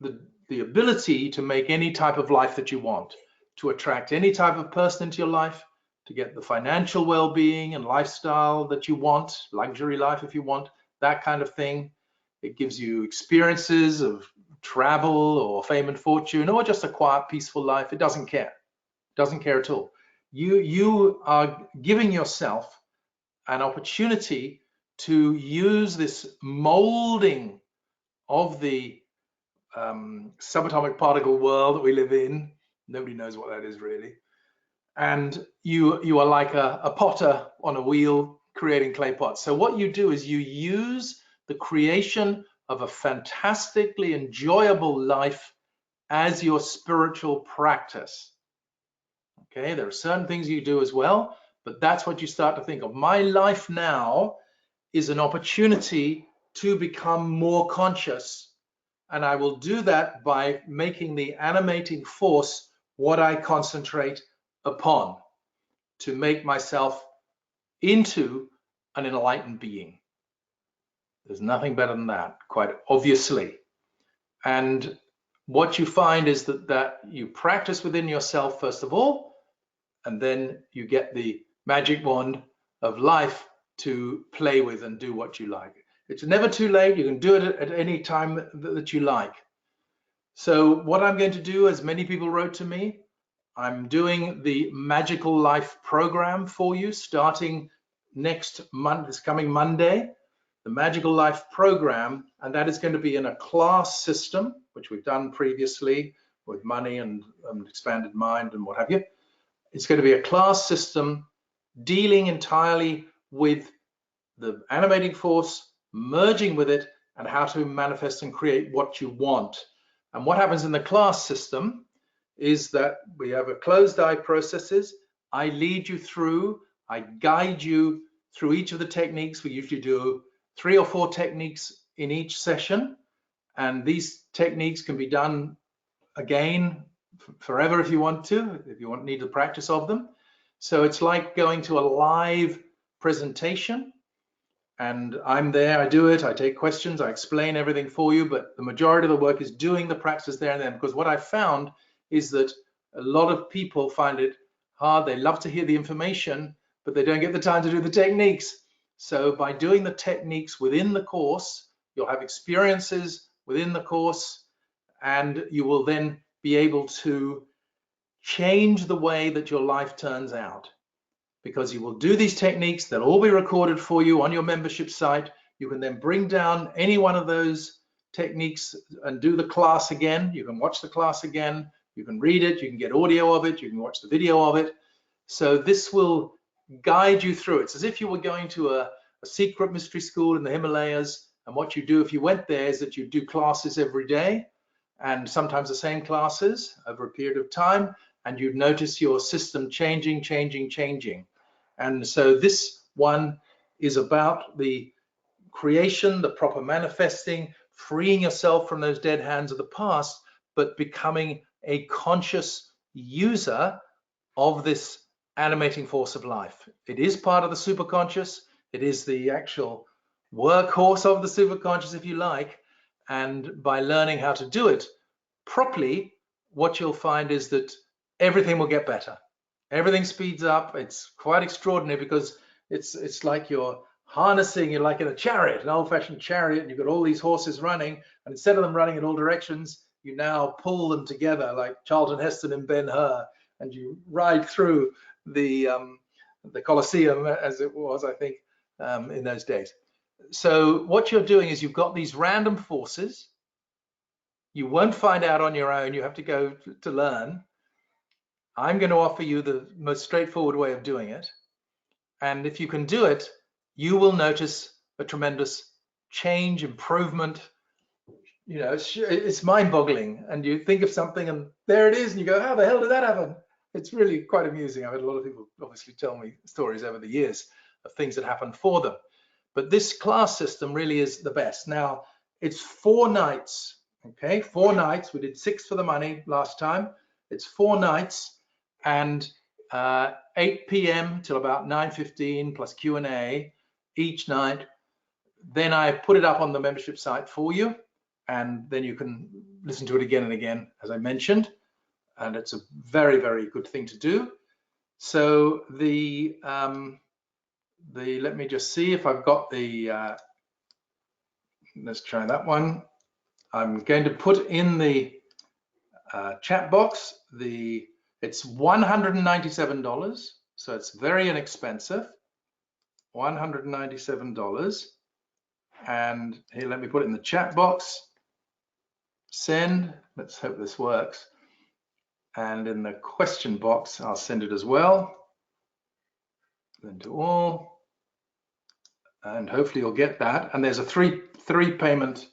the ability to make any type of life that you want, to attract any type of person into your life, to get the financial well-being and lifestyle that you want, luxury life if you want, that kind of thing. It gives you experiences of travel or fame and fortune, or just a quiet, peaceful life. It doesn't care. It doesn't care at all. You are giving yourself an opportunity to use this molding of the subatomic particle world that we live in. Nobody knows what that is really. And you are like a potter on a wheel creating clay pots. So what you do is you use the creation of a fantastically enjoyable life as your spiritual practice. Okay, there are certain things you do as well, but that's what you start to think of. My life now is an opportunity to become more conscious, and I will do that by making the animating force what I concentrate upon, to make myself into an enlightened being. There's nothing better than that, quite obviously. And what you find is that you practice within yourself first of all, and then you get the magic wand of life to play with and do what you like. It's never too late. You can do it at any time that you like. So what I'm going to do, as many people wrote to me, I'm doing the Magical Life program for you starting next month, this coming Monday, the Magical Life program, and that is going to be in a class system, which we've done previously, with money and expanded mind and what have you. It's going to be a class system dealing entirely with the animating force, merging with it, and how to manifest and create what you want. And what happens in the class system is that we have a closed eye processes. I lead you through, I guide you through each of the techniques. We usually do 3 or 4 techniques in each session. And these techniques can be done again forever if you want to, if you need the practice of them. So it's like going to a live presentation, and I'm there, I do it, I take questions, I explain everything for you, but the majority of the work is doing the practice there and then, because what I found is that a lot of people find it hard. They love to hear the information, but they don't get the time to do the techniques. So by doing the techniques within the course, you'll have experiences within the course, and you will then be able to change the way that your life turns out, because you will do these techniques. They'll all be recorded for you on your membership site. You can then bring down any one of those techniques and do the class again. You can watch the class again. You can read it. You can get audio of it. You can watch the video of it. So this will guide you through it. It's as if you were going to a secret mystery school in the Himalayas. And what you do if you went there is that you do classes every day, and sometimes the same classes over a period of time, and you'd notice your system changing. And so this one is about the creation, the proper manifesting, freeing yourself from those dead hands of the past, but becoming a conscious user of this animating force of life. It is part of the superconscious. It is the actual workhorse of the superconscious, if you like. And by learning how to do it properly, what you'll find is that everything will get better. Everything speeds up. It's quite extraordinary, because it's like you're harnessing, you're like in a chariot, an old-fashioned chariot, and you've got all these horses running, and instead of them running in all directions, you now pull them together like Charlton Heston and Ben-Hur, and you ride through the Colosseum, as it was, I think, in those days. So what you're doing is you've got these random forces. You won't find out on your own. You have to go to learn. I'm going to offer you the most straightforward way of doing it. And if you can do it, you will notice a tremendous change, improvement. You know, it's mind-boggling. And you think of something and there it is, and you go, how the hell did that happen? It's really quite amusing. I've had a lot of people obviously tell me stories over the years of things that happened for them. But this class system really is the best. Now, it's 4 nights, okay? 4 nights. We did 6 for the money last time. It's 4 nights, and 8 p.m. till about 9:15 plus Q&A each night. Then I put it up on the membership site for you, and then you can listen to it again and again, as I mentioned. And it's a very, very good thing to do. So let me just see if I've got the, let's try that one. I'm going to put in the chat box, it's $197, so it's very inexpensive, $197. And here, let me put it in the chat box, send, let's hope this works. And in the question box, I'll send it as well. Then to all, and hopefully you'll get that. And there's a three payment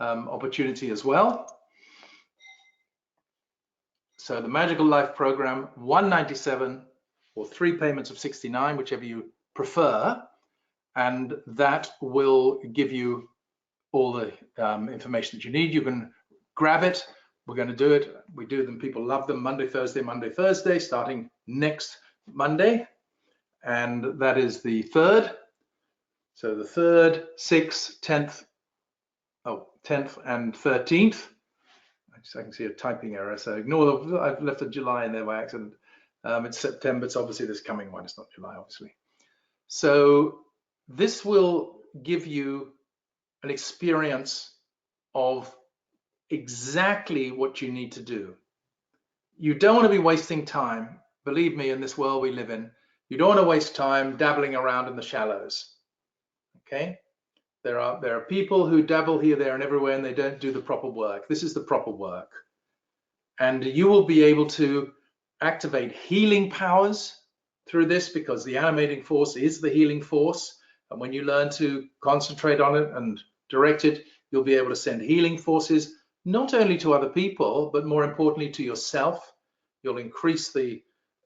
opportunity as well. So the Magical Life Program, $197 or 3 payments of $69, whichever you prefer, and that will give you all the information that you need. You can grab it. We're going to do it. We do them. People love them. Monday, Thursday, starting next Monday. And that is the 3rd. So the 3rd, 6th, 10th, 10th and 13th. I can see a typing error, so ignore I've left a July in there by accident. It's September. It's obviously this coming one. It's not July, obviously. So this will give you an experience of exactly what you need to do. You don't want to be wasting time. Believe me, in this world we live in, you don't want to waste time dabbling around in the shallows. Okay? There are people who dabble here, there, and everywhere, and they don't do the proper work. This is the proper work. And you will be able to activate healing powers through this, because the animating force is the healing force. And when you learn to concentrate on it and direct it, you'll be able to send healing forces, not only to other people, but more importantly to yourself. You'll increase the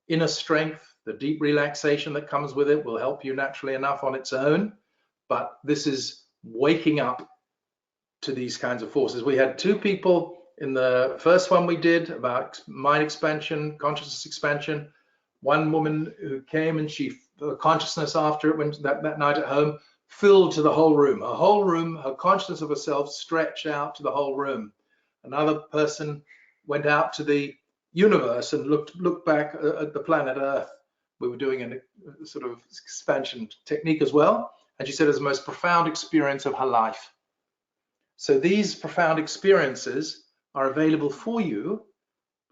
inner strength. The deep relaxation that comes with it will help you naturally enough on its own. But this is waking up to these kinds of forces. We had 2 people in the first one we did about mind expansion, consciousness expansion. One woman who came, and the consciousness after it, went that night at home, filled to the whole room. Her whole room, her consciousness of herself stretched out to the whole room. Another person went out to the universe and looked back at the planet Earth. We were doing a sort of expansion technique as well. And she said it was the most profound experience of her life. So these profound experiences are available for you.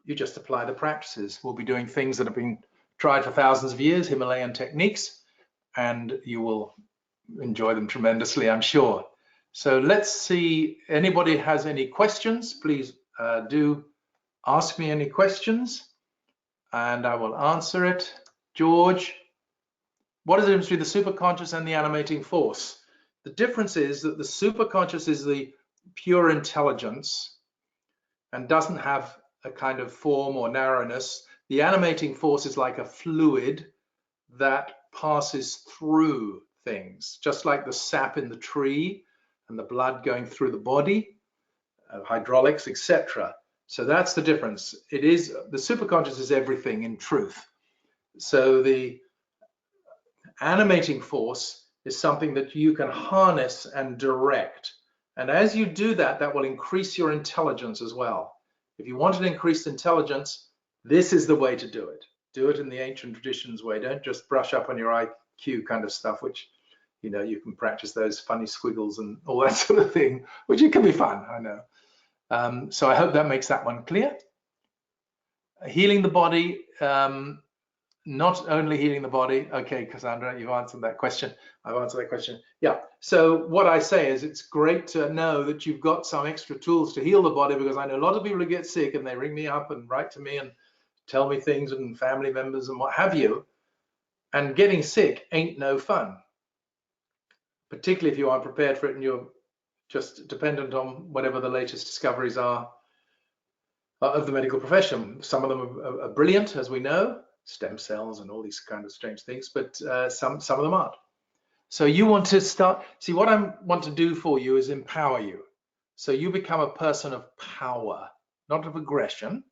You just apply the practices. We'll be doing things that have been tried for thousands of years, Himalayan techniques, and you will enjoy them tremendously, I'm sure. So let's see, anybody has any questions, please do ask me any questions and I will answer it. George, what is the difference between the superconscious and the animating force? The difference is that the superconscious is the pure intelligence and doesn't have a kind of form or narrowness. The animating force is like a fluid that passes through things, just like the sap in the tree and the blood going through the body, hydraulics, etc. So that's the difference. It is, the superconscious is everything in truth. So the animating force is something that you can harness and direct. And as you do that, that will increase your intelligence as well. If you want an increased intelligence, this is the way to do it. Do it in the ancient traditions way. Don't just brush up on your IQ kind of stuff, which, you know, you can practice those funny squiggles and all that sort of thing, which it can be fun, I know. So I hope that makes that one clear. Healing the body, not only healing the body. Okay, Cassandra, you've answered that question. I've answered that question. Yeah, so what I say is it's great to know that you've got some extra tools to heal the body, because I know a lot of people who get sick and they ring me up and write to me and tell me things, and family members and what have you. And getting sick ain't no fun, particularly if you aren't prepared for it and you're just dependent on whatever the latest discoveries are of the medical profession. Some of them are brilliant, as we know, stem cells and all these kind of strange things, but some of them aren't. So you want to start, see, what I want to do for you is empower you. So you become a person of power, not of aggression,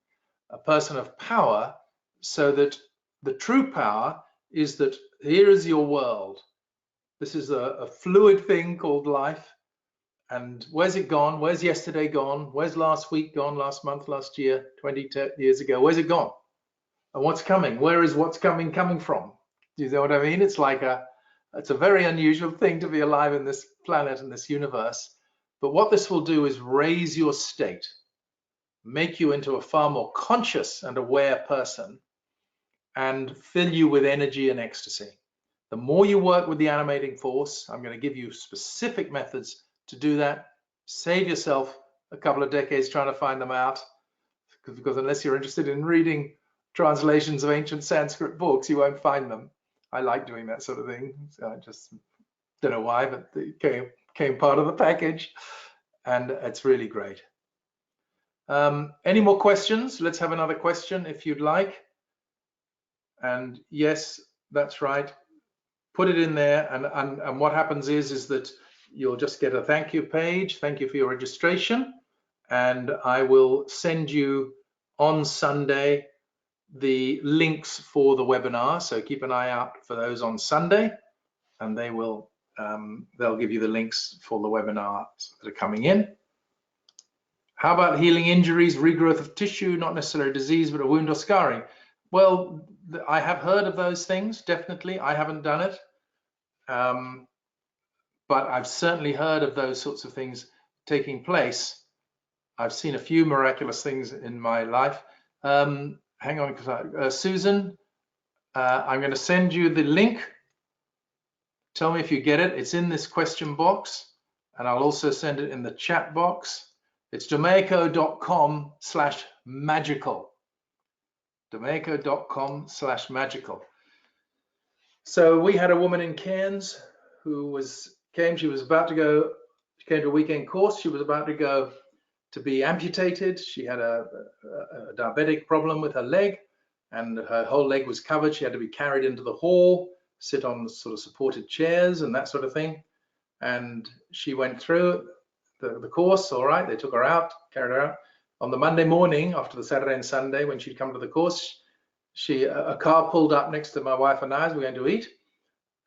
a person of power, so that the true power is that here is your world. This is a fluid thing called life. And where's it gone? Where's yesterday gone? Where's last week gone? Last month, last year, 20 years ago? Where's it gone? And what's coming? Where is what's coming from? Do you know what I mean? It's like it's a very unusual thing to be alive in this planet and this universe. But what this will do is raise your state, make you into a far more conscious and aware person, and fill you with energy and ecstasy. The more you work with the animating force, I'm going to give you specific methods to do that. Save yourself a couple of decades trying to find them out, because unless you're interested in reading translations of ancient Sanskrit books, you won't find them. I like doing that sort of thing. So I just don't know why, but it came part of the package, and it's really great. Any more questions? Let's have another question if you'd like. And yes, that's right. Put it in there, and what happens is that you'll just get a thank you page. Thank you for your registration, and I will send you on Sunday the links for the webinar. So keep an eye out for those on Sunday, and they will they'll give you the links for the webinars that are coming in. How about healing injuries, regrowth of tissue, not necessarily disease, but a wound or scarring? Well, I have heard of those things, definitely. I haven't done it. But I've certainly heard of those sorts of things taking place. I've seen a few miraculous things in my life. Hang on, because Susan, I'm going to send you the link. Tell me if you get it. It's in this question box, and I'll also send it in the chat box. It's domeyko.com/magical. domeyko.com/magical. So we had a woman in Cairns who came to a weekend course. She was about to go to be amputated. She had a diabetic problem with her leg, and her whole leg was covered. She had to be carried into the hall, sit on sort of supported chairs and that sort of thing. And she went through the course, all right. They took her out, carried her out. On the Monday morning, after the Saturday and Sunday, when she'd come to the course, a car pulled up next to my wife and I as we were going to eat.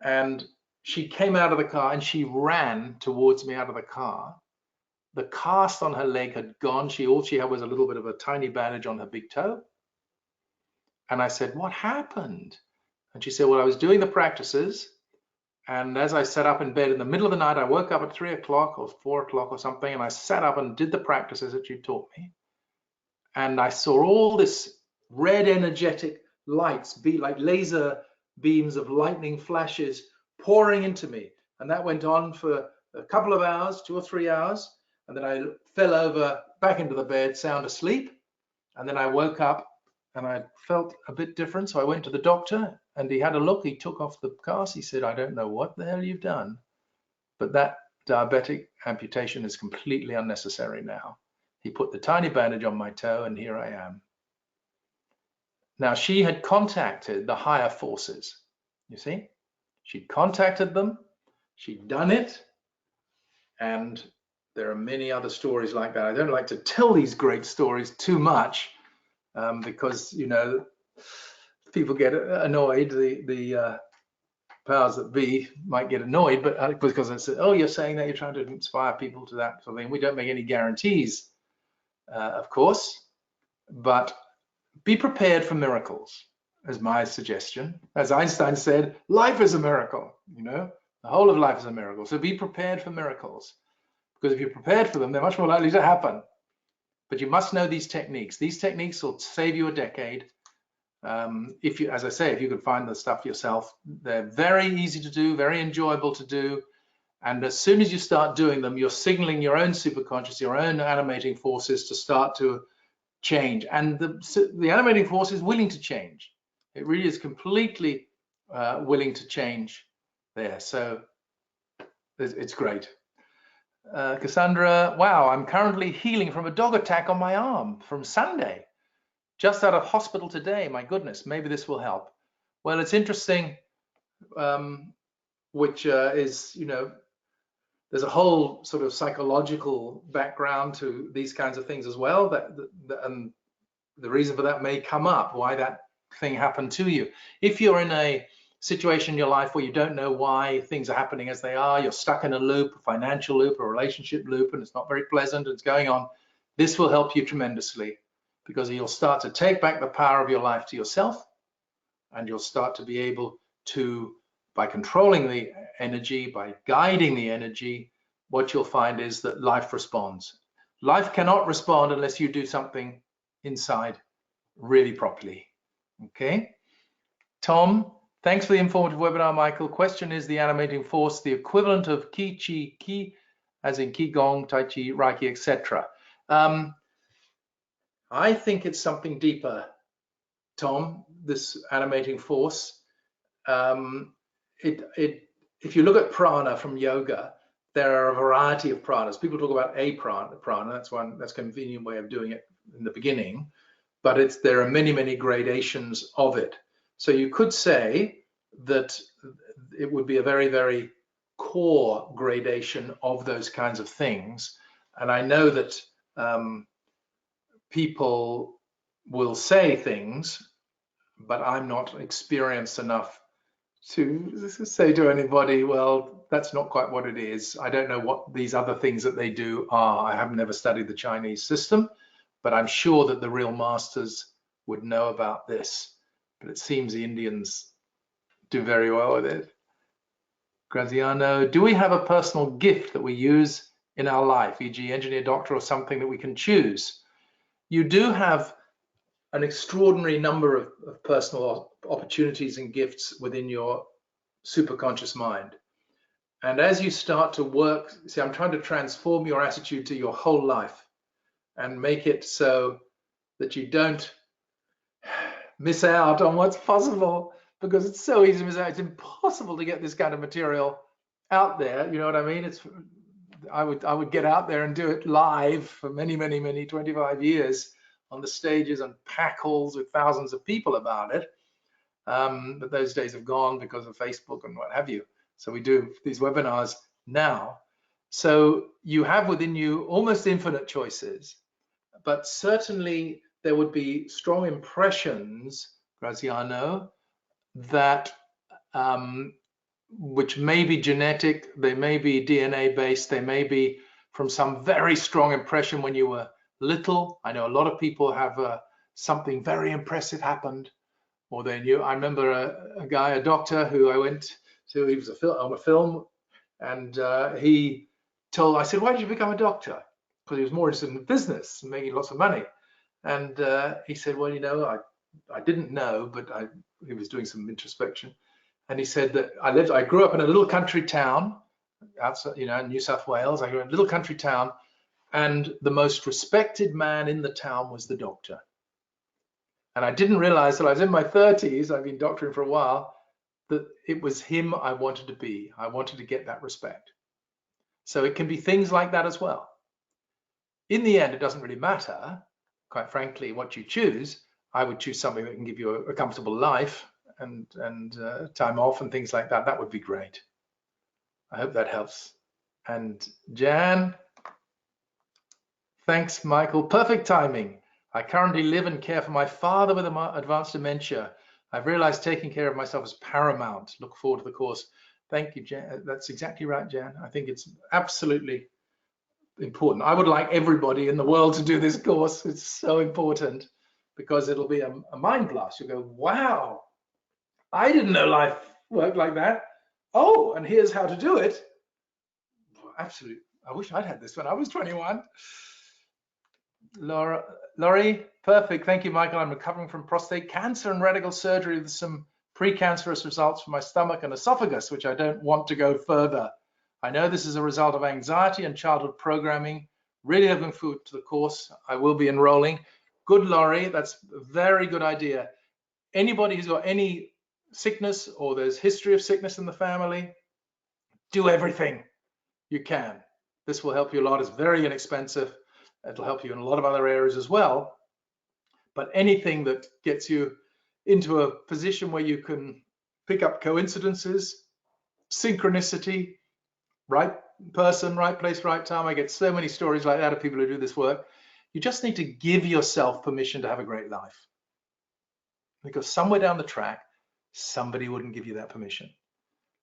And she came out of the car and she ran towards me out of the car. The cast on her leg had gone. All she had was a little bit of a tiny bandage on her big toe. And I said, "What happened?" And she said, "Well, I was doing the practices. And as I sat up in bed in the middle of the night, I woke up at 3 o'clock or 4 o'clock or something. And I sat up and did the practices that you taught me. And I saw all this red energetic lights, be like laser beams of lightning flashes pouring into me. And that went on for a couple of hours, 2 or 3 hours. And then I fell over back into the bed, sound asleep. And then I woke up and I felt a bit different. So I went to the doctor and he had a look. He took off the cast. He said, "I don't know what the hell you've done, but that diabetic amputation is completely unnecessary now." He put the tiny bandage on my toe and here I am. Now she had contacted the higher forces, you see? She'd contacted them, she'd done it, and there are many other stories like that. I don't like to tell these great stories too much because, you know, people get annoyed. The powers that be might get annoyed, but because I said, "Oh, you're saying that you're trying to inspire people to that sort of thing." We don't make any guarantees, of course, but be prepared for miracles, is my suggestion. As Einstein said, life is a miracle, you know, the whole of life is a miracle. So be prepared for miracles, because if you're prepared for them, they're much more likely to happen. But you must know these techniques. These techniques will save you a decade. If you, as I say, if you could find the stuff yourself, they're very easy to do, very enjoyable to do. And as soon as you start doing them, you're signaling your own superconscious, your own animating forces to start to change. And the animating force is willing to change. It really is completely willing to change there. So it's great. Cassandra, wow, I'm currently healing from a dog attack on my arm from Sunday. Just out of hospital today. My goodness, maybe this will help. Well, it's interesting, which is, you know, there's a whole sort of psychological background to these kinds of things as well. And the reason for that may come up, why that thing happened to you. If you're in a situation in your life where you don't know why things are happening as they are, you're stuck in a loop, a financial loop, a relationship loop, and it's not very pleasant, it's going on, this will help you tremendously, because you'll start to take back the power of your life to yourself, and you'll start to be able to, by controlling the energy, by guiding the energy, what you'll find is that life responds. Life cannot respond unless you do something inside really properly. Okay? Tom, thanks for the informative webinar, Michael. Question: is the animating force the equivalent of Qi, Chi, Qi, as in Qigong, Tai Chi, Reiki, etc.? I think it's something deeper, Tom, this animating force. If you look at prana from yoga, there are a variety of pranas. People talk about a prana. That's a convenient way of doing it in the beginning, but there are many, many gradations of it. So you could say that it would be a very, very core gradation of those kinds of things. And I know that people will say things, but I'm not experienced enough to say to anybody, well, that's not quite what it is. I don't know what these other things that they do are. I have never studied the Chinese system, but I'm sure that the real masters would know about this. But it seems the Indians do very well with it. Graziano, do we have a personal gift that we use in our life, e.g. engineer, doctor, or something that we can choose? You do have an extraordinary number of personal opportunities and gifts within your superconscious mind. And as you start to work, see, I'm trying to transform your attitude to your whole life. and make it so that you don't miss out on what's possible, because it's so easy to miss out. It's impossible to get this kind of material out there. You know what I mean? I would get out there and do it live for many, 25 years on the stages and pack halls with thousands of people about it. But those days have gone because of Facebook and what have you. So we do these webinars now. So you have within you almost infinite choices, but certainly there would be strong impressions, Graziano, that which may be genetic, they may be DNA based, they may be from some very strong impression when you were little. I know a lot of people have something very impressive happened, or they knew. I remember a guy, a doctor who I went to, he was on a film, and he told, I said, why did you become a doctor? Because he was more interested in business and making lots of money. And he said, well, you know, I didn't know, but he was doing some introspection. And he said that I grew up in a little country town outside, you know, in New South Wales. I grew up in a little country town, and the most respected man in the town was the doctor. And I didn't realize till I was in my 30s, I've been doctoring for a while, that it was him I wanted to be. I wanted to get that respect. So it can be things like that as well. In the end, it doesn't really matter, quite frankly, what you choose. I would choose something that can give you a comfortable life and time off and things like that. That would be great. I hope that helps. And Jan, thanks, Michael. Perfect timing. I currently live and care for my father with advanced dementia. I've realized taking care of myself is paramount. Look forward to the course. Thank you, Jan. That's exactly right, Jan. I think it's absolutely important. I would like everybody in the world to do this course. It's so important because it'll be a mind blast. You'll go, wow, I didn't know life worked like that. Oh, and here's how to do it. Absolutely. I wish I'd had this when I was 21. Laurie, perfect. Thank you, Michael. I'm recovering from prostate cancer and radical surgery with some precancerous results for my stomach and esophagus, which I don't want to go further. I know this is a result of anxiety and childhood programming. Really looking forward to the course. I will be enrolling. Good, Laurie. That's a very good idea. Anybody who's got any sickness or there's history of sickness in the family, do everything you can. This will help you a lot. It's very inexpensive. It'll help you in a lot of other areas as well. But anything that gets you into a position where you can pick up coincidences, synchronicity, right person, right place, right time. I get so many stories like that of people who do this work. You just need to give yourself permission to have a great life. Because somewhere down the track, somebody wouldn't give you that permission.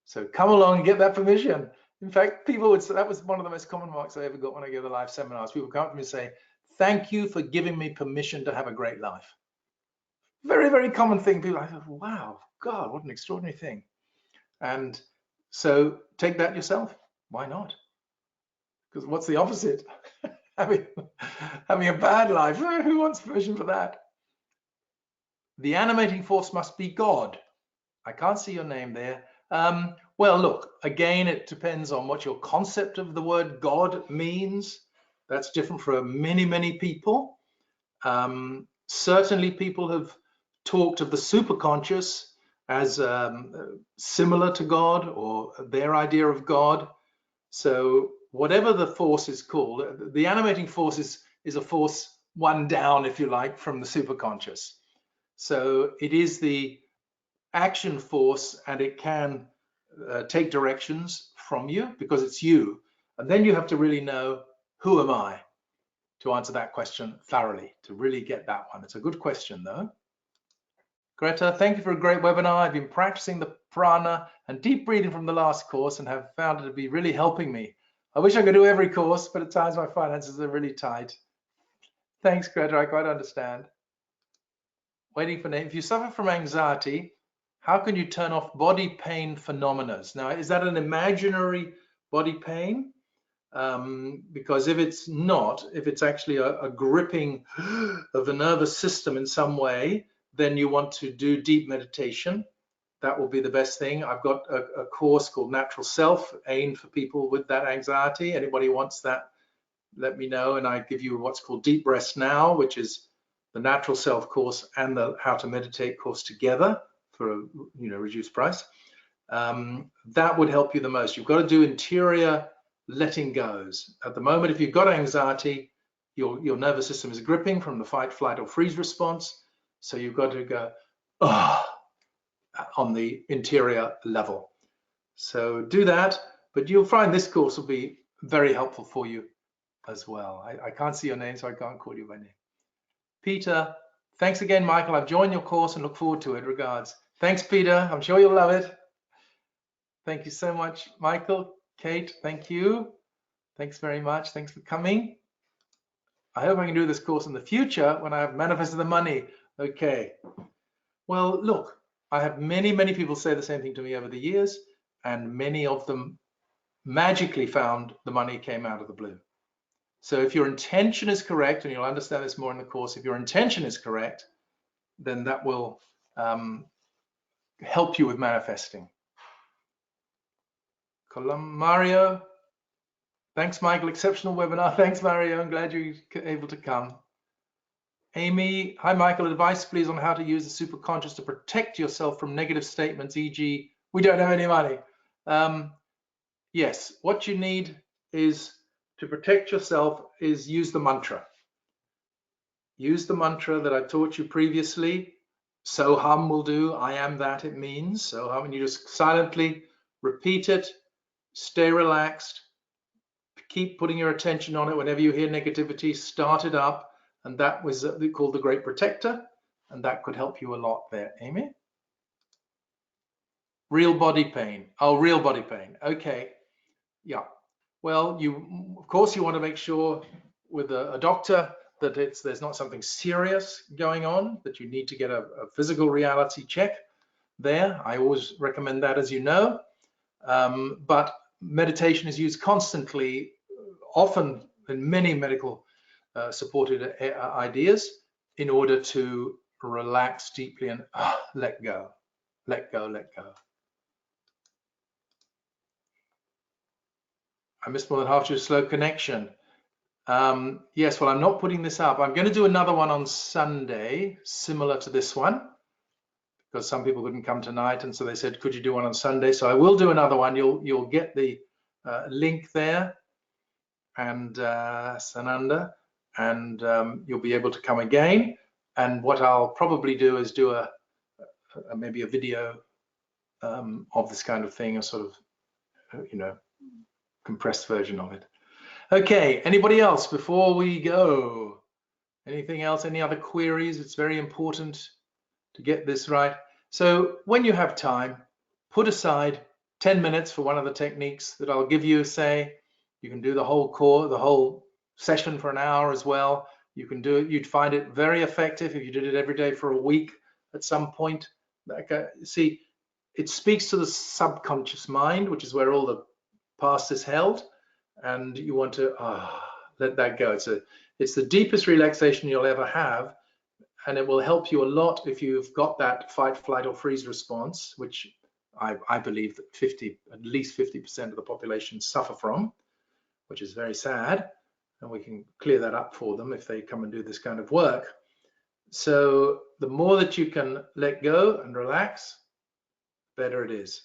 So come along and get that permission. In fact, people would say, that was one of the most common marks I ever got when I gave the live seminars. People come up to me and say, thank you for giving me permission to have a great life. Very, very common thing. People are like, wow, God, what an extraordinary thing. And so take that yourself. Why not? Because what's the opposite? having a bad life. Who wants permission for that? The animating force must be God. I can't see your name there. Well, look, again, it depends on what your concept of the word God means. That's different for many, many people. Certainly people have talked of the superconscious as similar to God or their idea of God. So whatever the force is called, the animating force is a force one down, if you like, from the superconscious. So it is the action force, and it can take directions from you because it's you. And then you have to really know, who am I, to answer that question thoroughly, to really get that one. It's a good question though. Greta, thank you for a great webinar. I've been practicing the prana and deep breathing from the last course and have found it to be really helping me. I wish I could do every course, but at times my finances are really tight. Thanks, Greta, I quite understand. Waiting for name. If you suffer from anxiety, how can you turn off body pain phenomena? Now, is that an imaginary body pain? Because if it's not, if it's actually a gripping of the nervous system in some way, then you want to do deep meditation. That will be the best thing. I've got a course called Natural Self, aimed for people with that anxiety. Anybody wants that let me know, and I give you what's called Deep Rest Now, which is the Natural Self course and the How to Meditate course together for a reduced price. That would help you the most. You've got to do interior letting goes. At the moment, if you've got anxiety, your nervous system is gripping from the fight, flight, or freeze response. So you've got to go on the interior level. So do that, but you'll find this course will be very helpful for you as well. I can't see your name, so I can't call you by name. Peter, thanks again, Michael. I've joined your course and look forward to it. Regards. Thanks, Peter. I'm sure you'll love it. Thank you so much, Michael. Kate, thank you. Thanks very much. Thanks for coming. I hope I can do this course in the future when I have manifested the money. Okay. Well, look, I have many people say the same thing to me over the years, and many of them magically found the money came out of the blue. So if your intention is correct, and you'll understand this more in the course, if your intention is correct, then that will help you with manifesting. Mario, thanks, Michael. Exceptional webinar. Thanks, Mario. I'm glad you're able to come. Amy, hi, Michael. Advice, please, on how to use the superconscious to protect yourself from negative statements, e.g., we don't have any money. Yes, what you need is to protect yourself is use the mantra. Use the mantra that I taught you previously. So hum will do. I am that it means. So hum, and you just silently repeat it. Stay relaxed. Keep putting your attention on it. Whenever you hear negativity, start it up. And that was called the Great Protector. And that could help you a lot there, Amy. Real body pain. Oh, real body pain. Okay. Yeah. Well, of course, you want to make sure with a doctor that there's not something serious going on, that you need to get a physical reality check there. I always recommend that, as you know. But meditation is used constantly, often in many medical supported ideas, in order to relax deeply and let go, let go, let go. I missed more than half your slow connection. Yes, well, I'm not putting this up. I'm going to do another one on Sunday, similar to this one, because some people couldn't come tonight, and so they said, could you do one on Sunday? So I will do another one. You'll get the link there, and Sananda, and you'll be able to come again. And what I'll probably do is do maybe a video of this kind of thing, a sort of, compressed version of it. Okay, anybody else before we go? Anything else? Any other queries? It's very important to get this right. So when you have time, put aside 10 minutes for one of the techniques that I'll give you. Say you can do the whole session for an hour as well. You can do it. You'd find it very effective if you did it every day for a week at some point. See, it speaks to the subconscious mind, which is where all the past is held, and you want to let that go. It's the deepest relaxation you'll ever have, and it will help you a lot if you've got that fight, flight, or freeze response, which I believe that at least 50% of the population suffer from, which is very sad, and we can clear that up for them if they come and do this kind of work. So the more that you can let go and relax, better it is.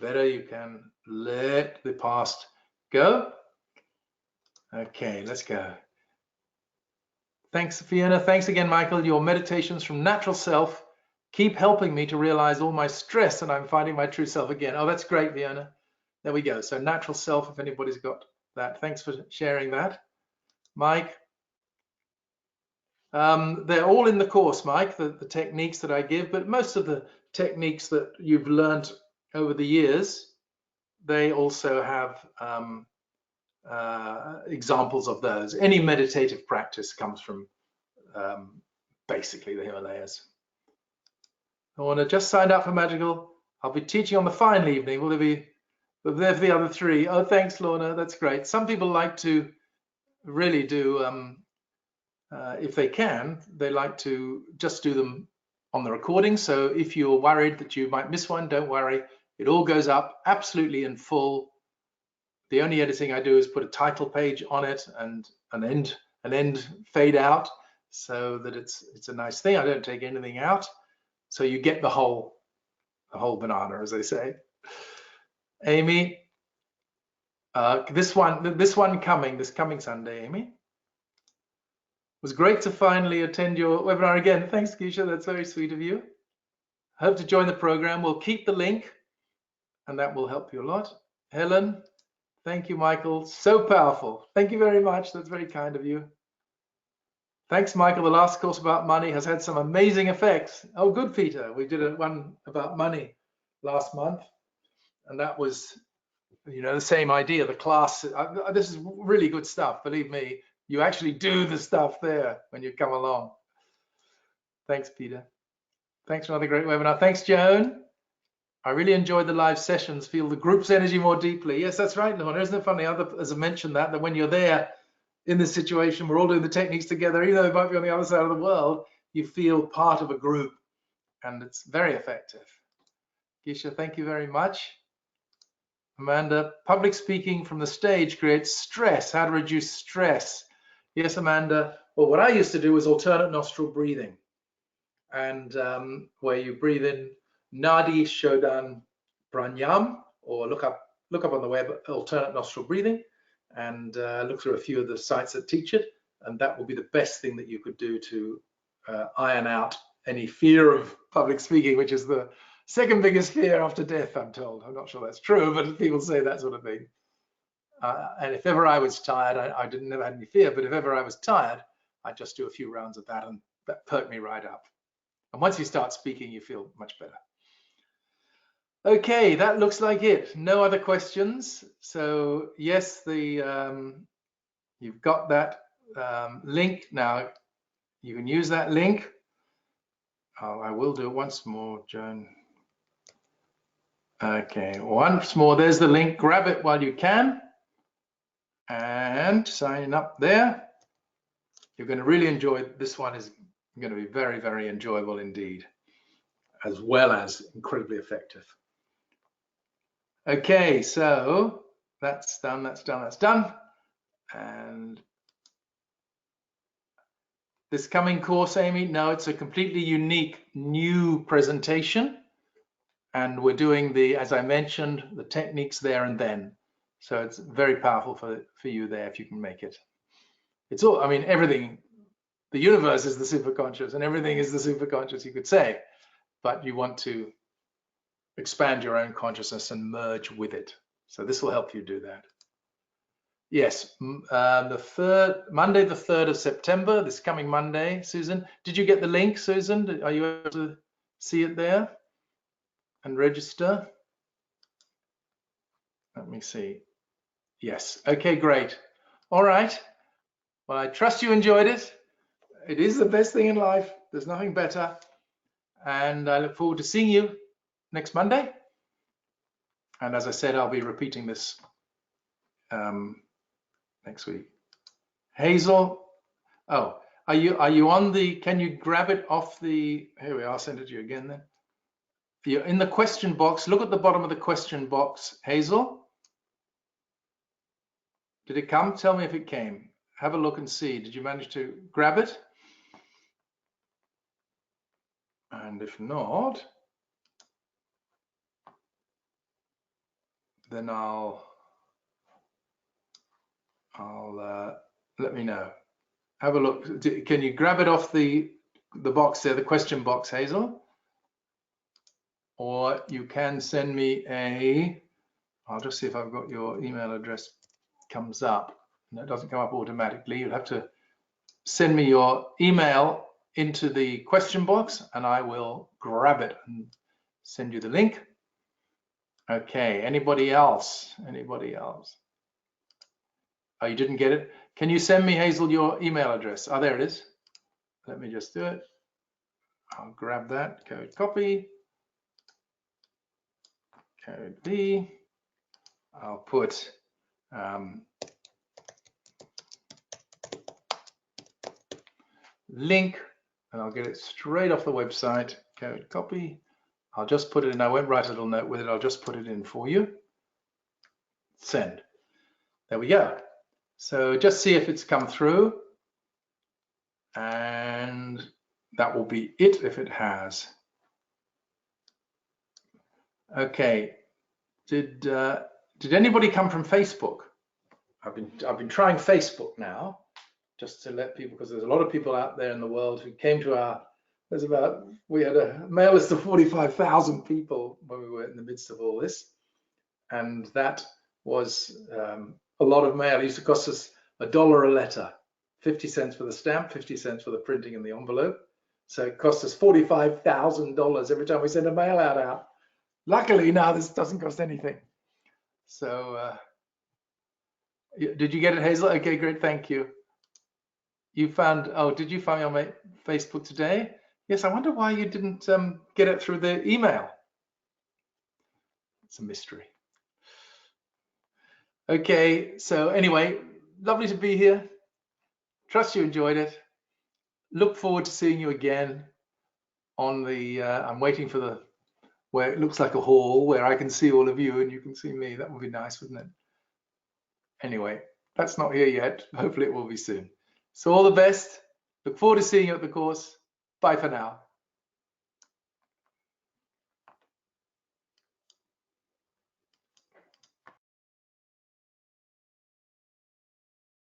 Better you can let the past go. Okay, let's go. Thanks, Fiona. Thanks again, Michael. Your meditations from natural self keep helping me to realize all my stress, and I'm finding my true self again. Oh, that's great, Fiona. There we go. So natural self, if anybody's got that. Thanks for sharing that, Mike. They're all in the course, Mike, the techniques that I give, but most of the techniques that you've learned over the years, they also have examples of those. Any meditative practice comes from basically the Himalayas. I want to just sign up for Magical. I'll be teaching on the final evening. Will there be there for the other three? Oh, thanks, Lorna. That's great. Some people like to really do, if they can, they like to just do them on the recording. So if you're worried that you might miss one, don't worry. It all goes up absolutely in full The only editing I do is put a title page on it and an end fade out, so that it's a nice thing. I don't take anything out, so you get the whole banana, as they say. Amy, this coming Sunday, Amy. It was great to finally attend your webinar again. Thanks, Keisha. That's very sweet of you. I hope to join the program. We'll keep the link, and that will help you a lot. Helen, thank you, Michael. So powerful. Thank you very much. That's very kind of you. Thanks, Michael. The last course about money has had some amazing effects. Oh, good, Peter. We did one about money last month, and that was, the same idea. The class, this is really good stuff. Believe me, you actually do the stuff there when you come along. Thanks, Peter. Thanks for another great webinar. Thanks, Joan. I really enjoyed the live sessions. Feel the group's energy more deeply. Yes, that's right, Lorna. Isn't it funny? As I mentioned that when you're there in this situation, we're all doing the techniques together, even though it might be on the other side of the world, you feel part of a group, and it's very effective. Gisha, thank you very much. Amanda, public speaking from the stage creates stress. How to reduce stress? Yes, Amanda. Well, what I used to do was alternate nostril breathing, and where you breathe in Nadi Shodhan Pranayam, or look up on the web alternate nostril breathing, and look through a few of the sites that teach it, and that will be the best thing that you could do to iron out any fear of public speaking, which is the second biggest fear after death, I'm told. I'm not sure that's true, but people say that sort of thing. And if ever I was tired, I never had any fear, but if ever I was tired, I'd just do a few rounds of that, and that perked me right up. And once you start speaking, you feel much better. Okay, that looks like it. No other questions. So yes, you've got that link now. You can use that link. Oh, I will do it once more, Joan. Okay, once more. There's the link. Grab it while you can, and sign up there. You're going to really enjoy it. This one is going to be very, very enjoyable indeed, as well as incredibly effective. Okay, so that's done, that's done, that's done. And this coming course, Amy, no, it's a completely unique new presentation. And we're doing as I mentioned, the techniques there and then. So it's very powerful for you there if you can make it. It's all, everything, the universe is the superconscious, and everything is the superconscious, you could say, but you want to expand your own consciousness and merge with it. So this will help you do that. Yes, Monday, the 3rd of September, this coming Monday. Susan, did you get the link, Susan? Are you able to see it there and register? Let me see. Yes, okay, great. All right. Well, I trust you enjoyed it. It is the best thing in life. There's nothing better. And I look forward to seeing you next Monday. And as I said, I'll be repeating this next week. Hazel, oh, are you on the, can you grab it off the, here we are, I'll send it to you again then. You're in the question box, look at the bottom of the question box, Hazel. Did it come? Tell me if it came. Have a look and see. Did you manage to grab it? And if not, then let me know. Have a look. Can you grab it off the box there, the question box, Hazel? Or you can send me I'll just see if I've got your email address comes up. No, it doesn't come up automatically. You'll have to send me your email into the question box, and I will grab it and send you the link. Okay, anybody else? Anybody else? Oh, you didn't get it? Can you send me, Hazel, your email address? Oh, there it is. Let me just do it. I'll grab that, code copy, code V. I'll put link, and I'll get it straight off the website, code copy. I'll just put it in, I won't write a little note with it, I'll just put it in for you. Send. There we go. So just see if it's come through, and that will be it if it has. Okay. Did anybody come from Facebook? I've been trying Facebook now, just to let people, because there's a lot of people out there in the world who came to our. We had a mail list of 45,000 people when we were in the midst of all this, and that was a lot of mail. It used to cost us $1 a letter, 50 cents for the stamp, 50 cents for the printing in the envelope. So it cost us $45,000 every time we sent a mail out. Luckily now this doesn't cost anything. So did you get it, Hazel? Okay, great, thank you. You found, oh, did you find me on my Facebook today? Yes, I wonder why you didn't get it through the email. It's a mystery. Okay, so anyway, lovely to be here. Trust you enjoyed it. Look forward to seeing you again on the, I'm waiting for the, where it looks like a hall where I can see all of you and you can see me. That would be nice, wouldn't it? Anyway, that's not here yet. Hopefully it will be soon. So all the best. Look forward to seeing you at the course. Bye for now.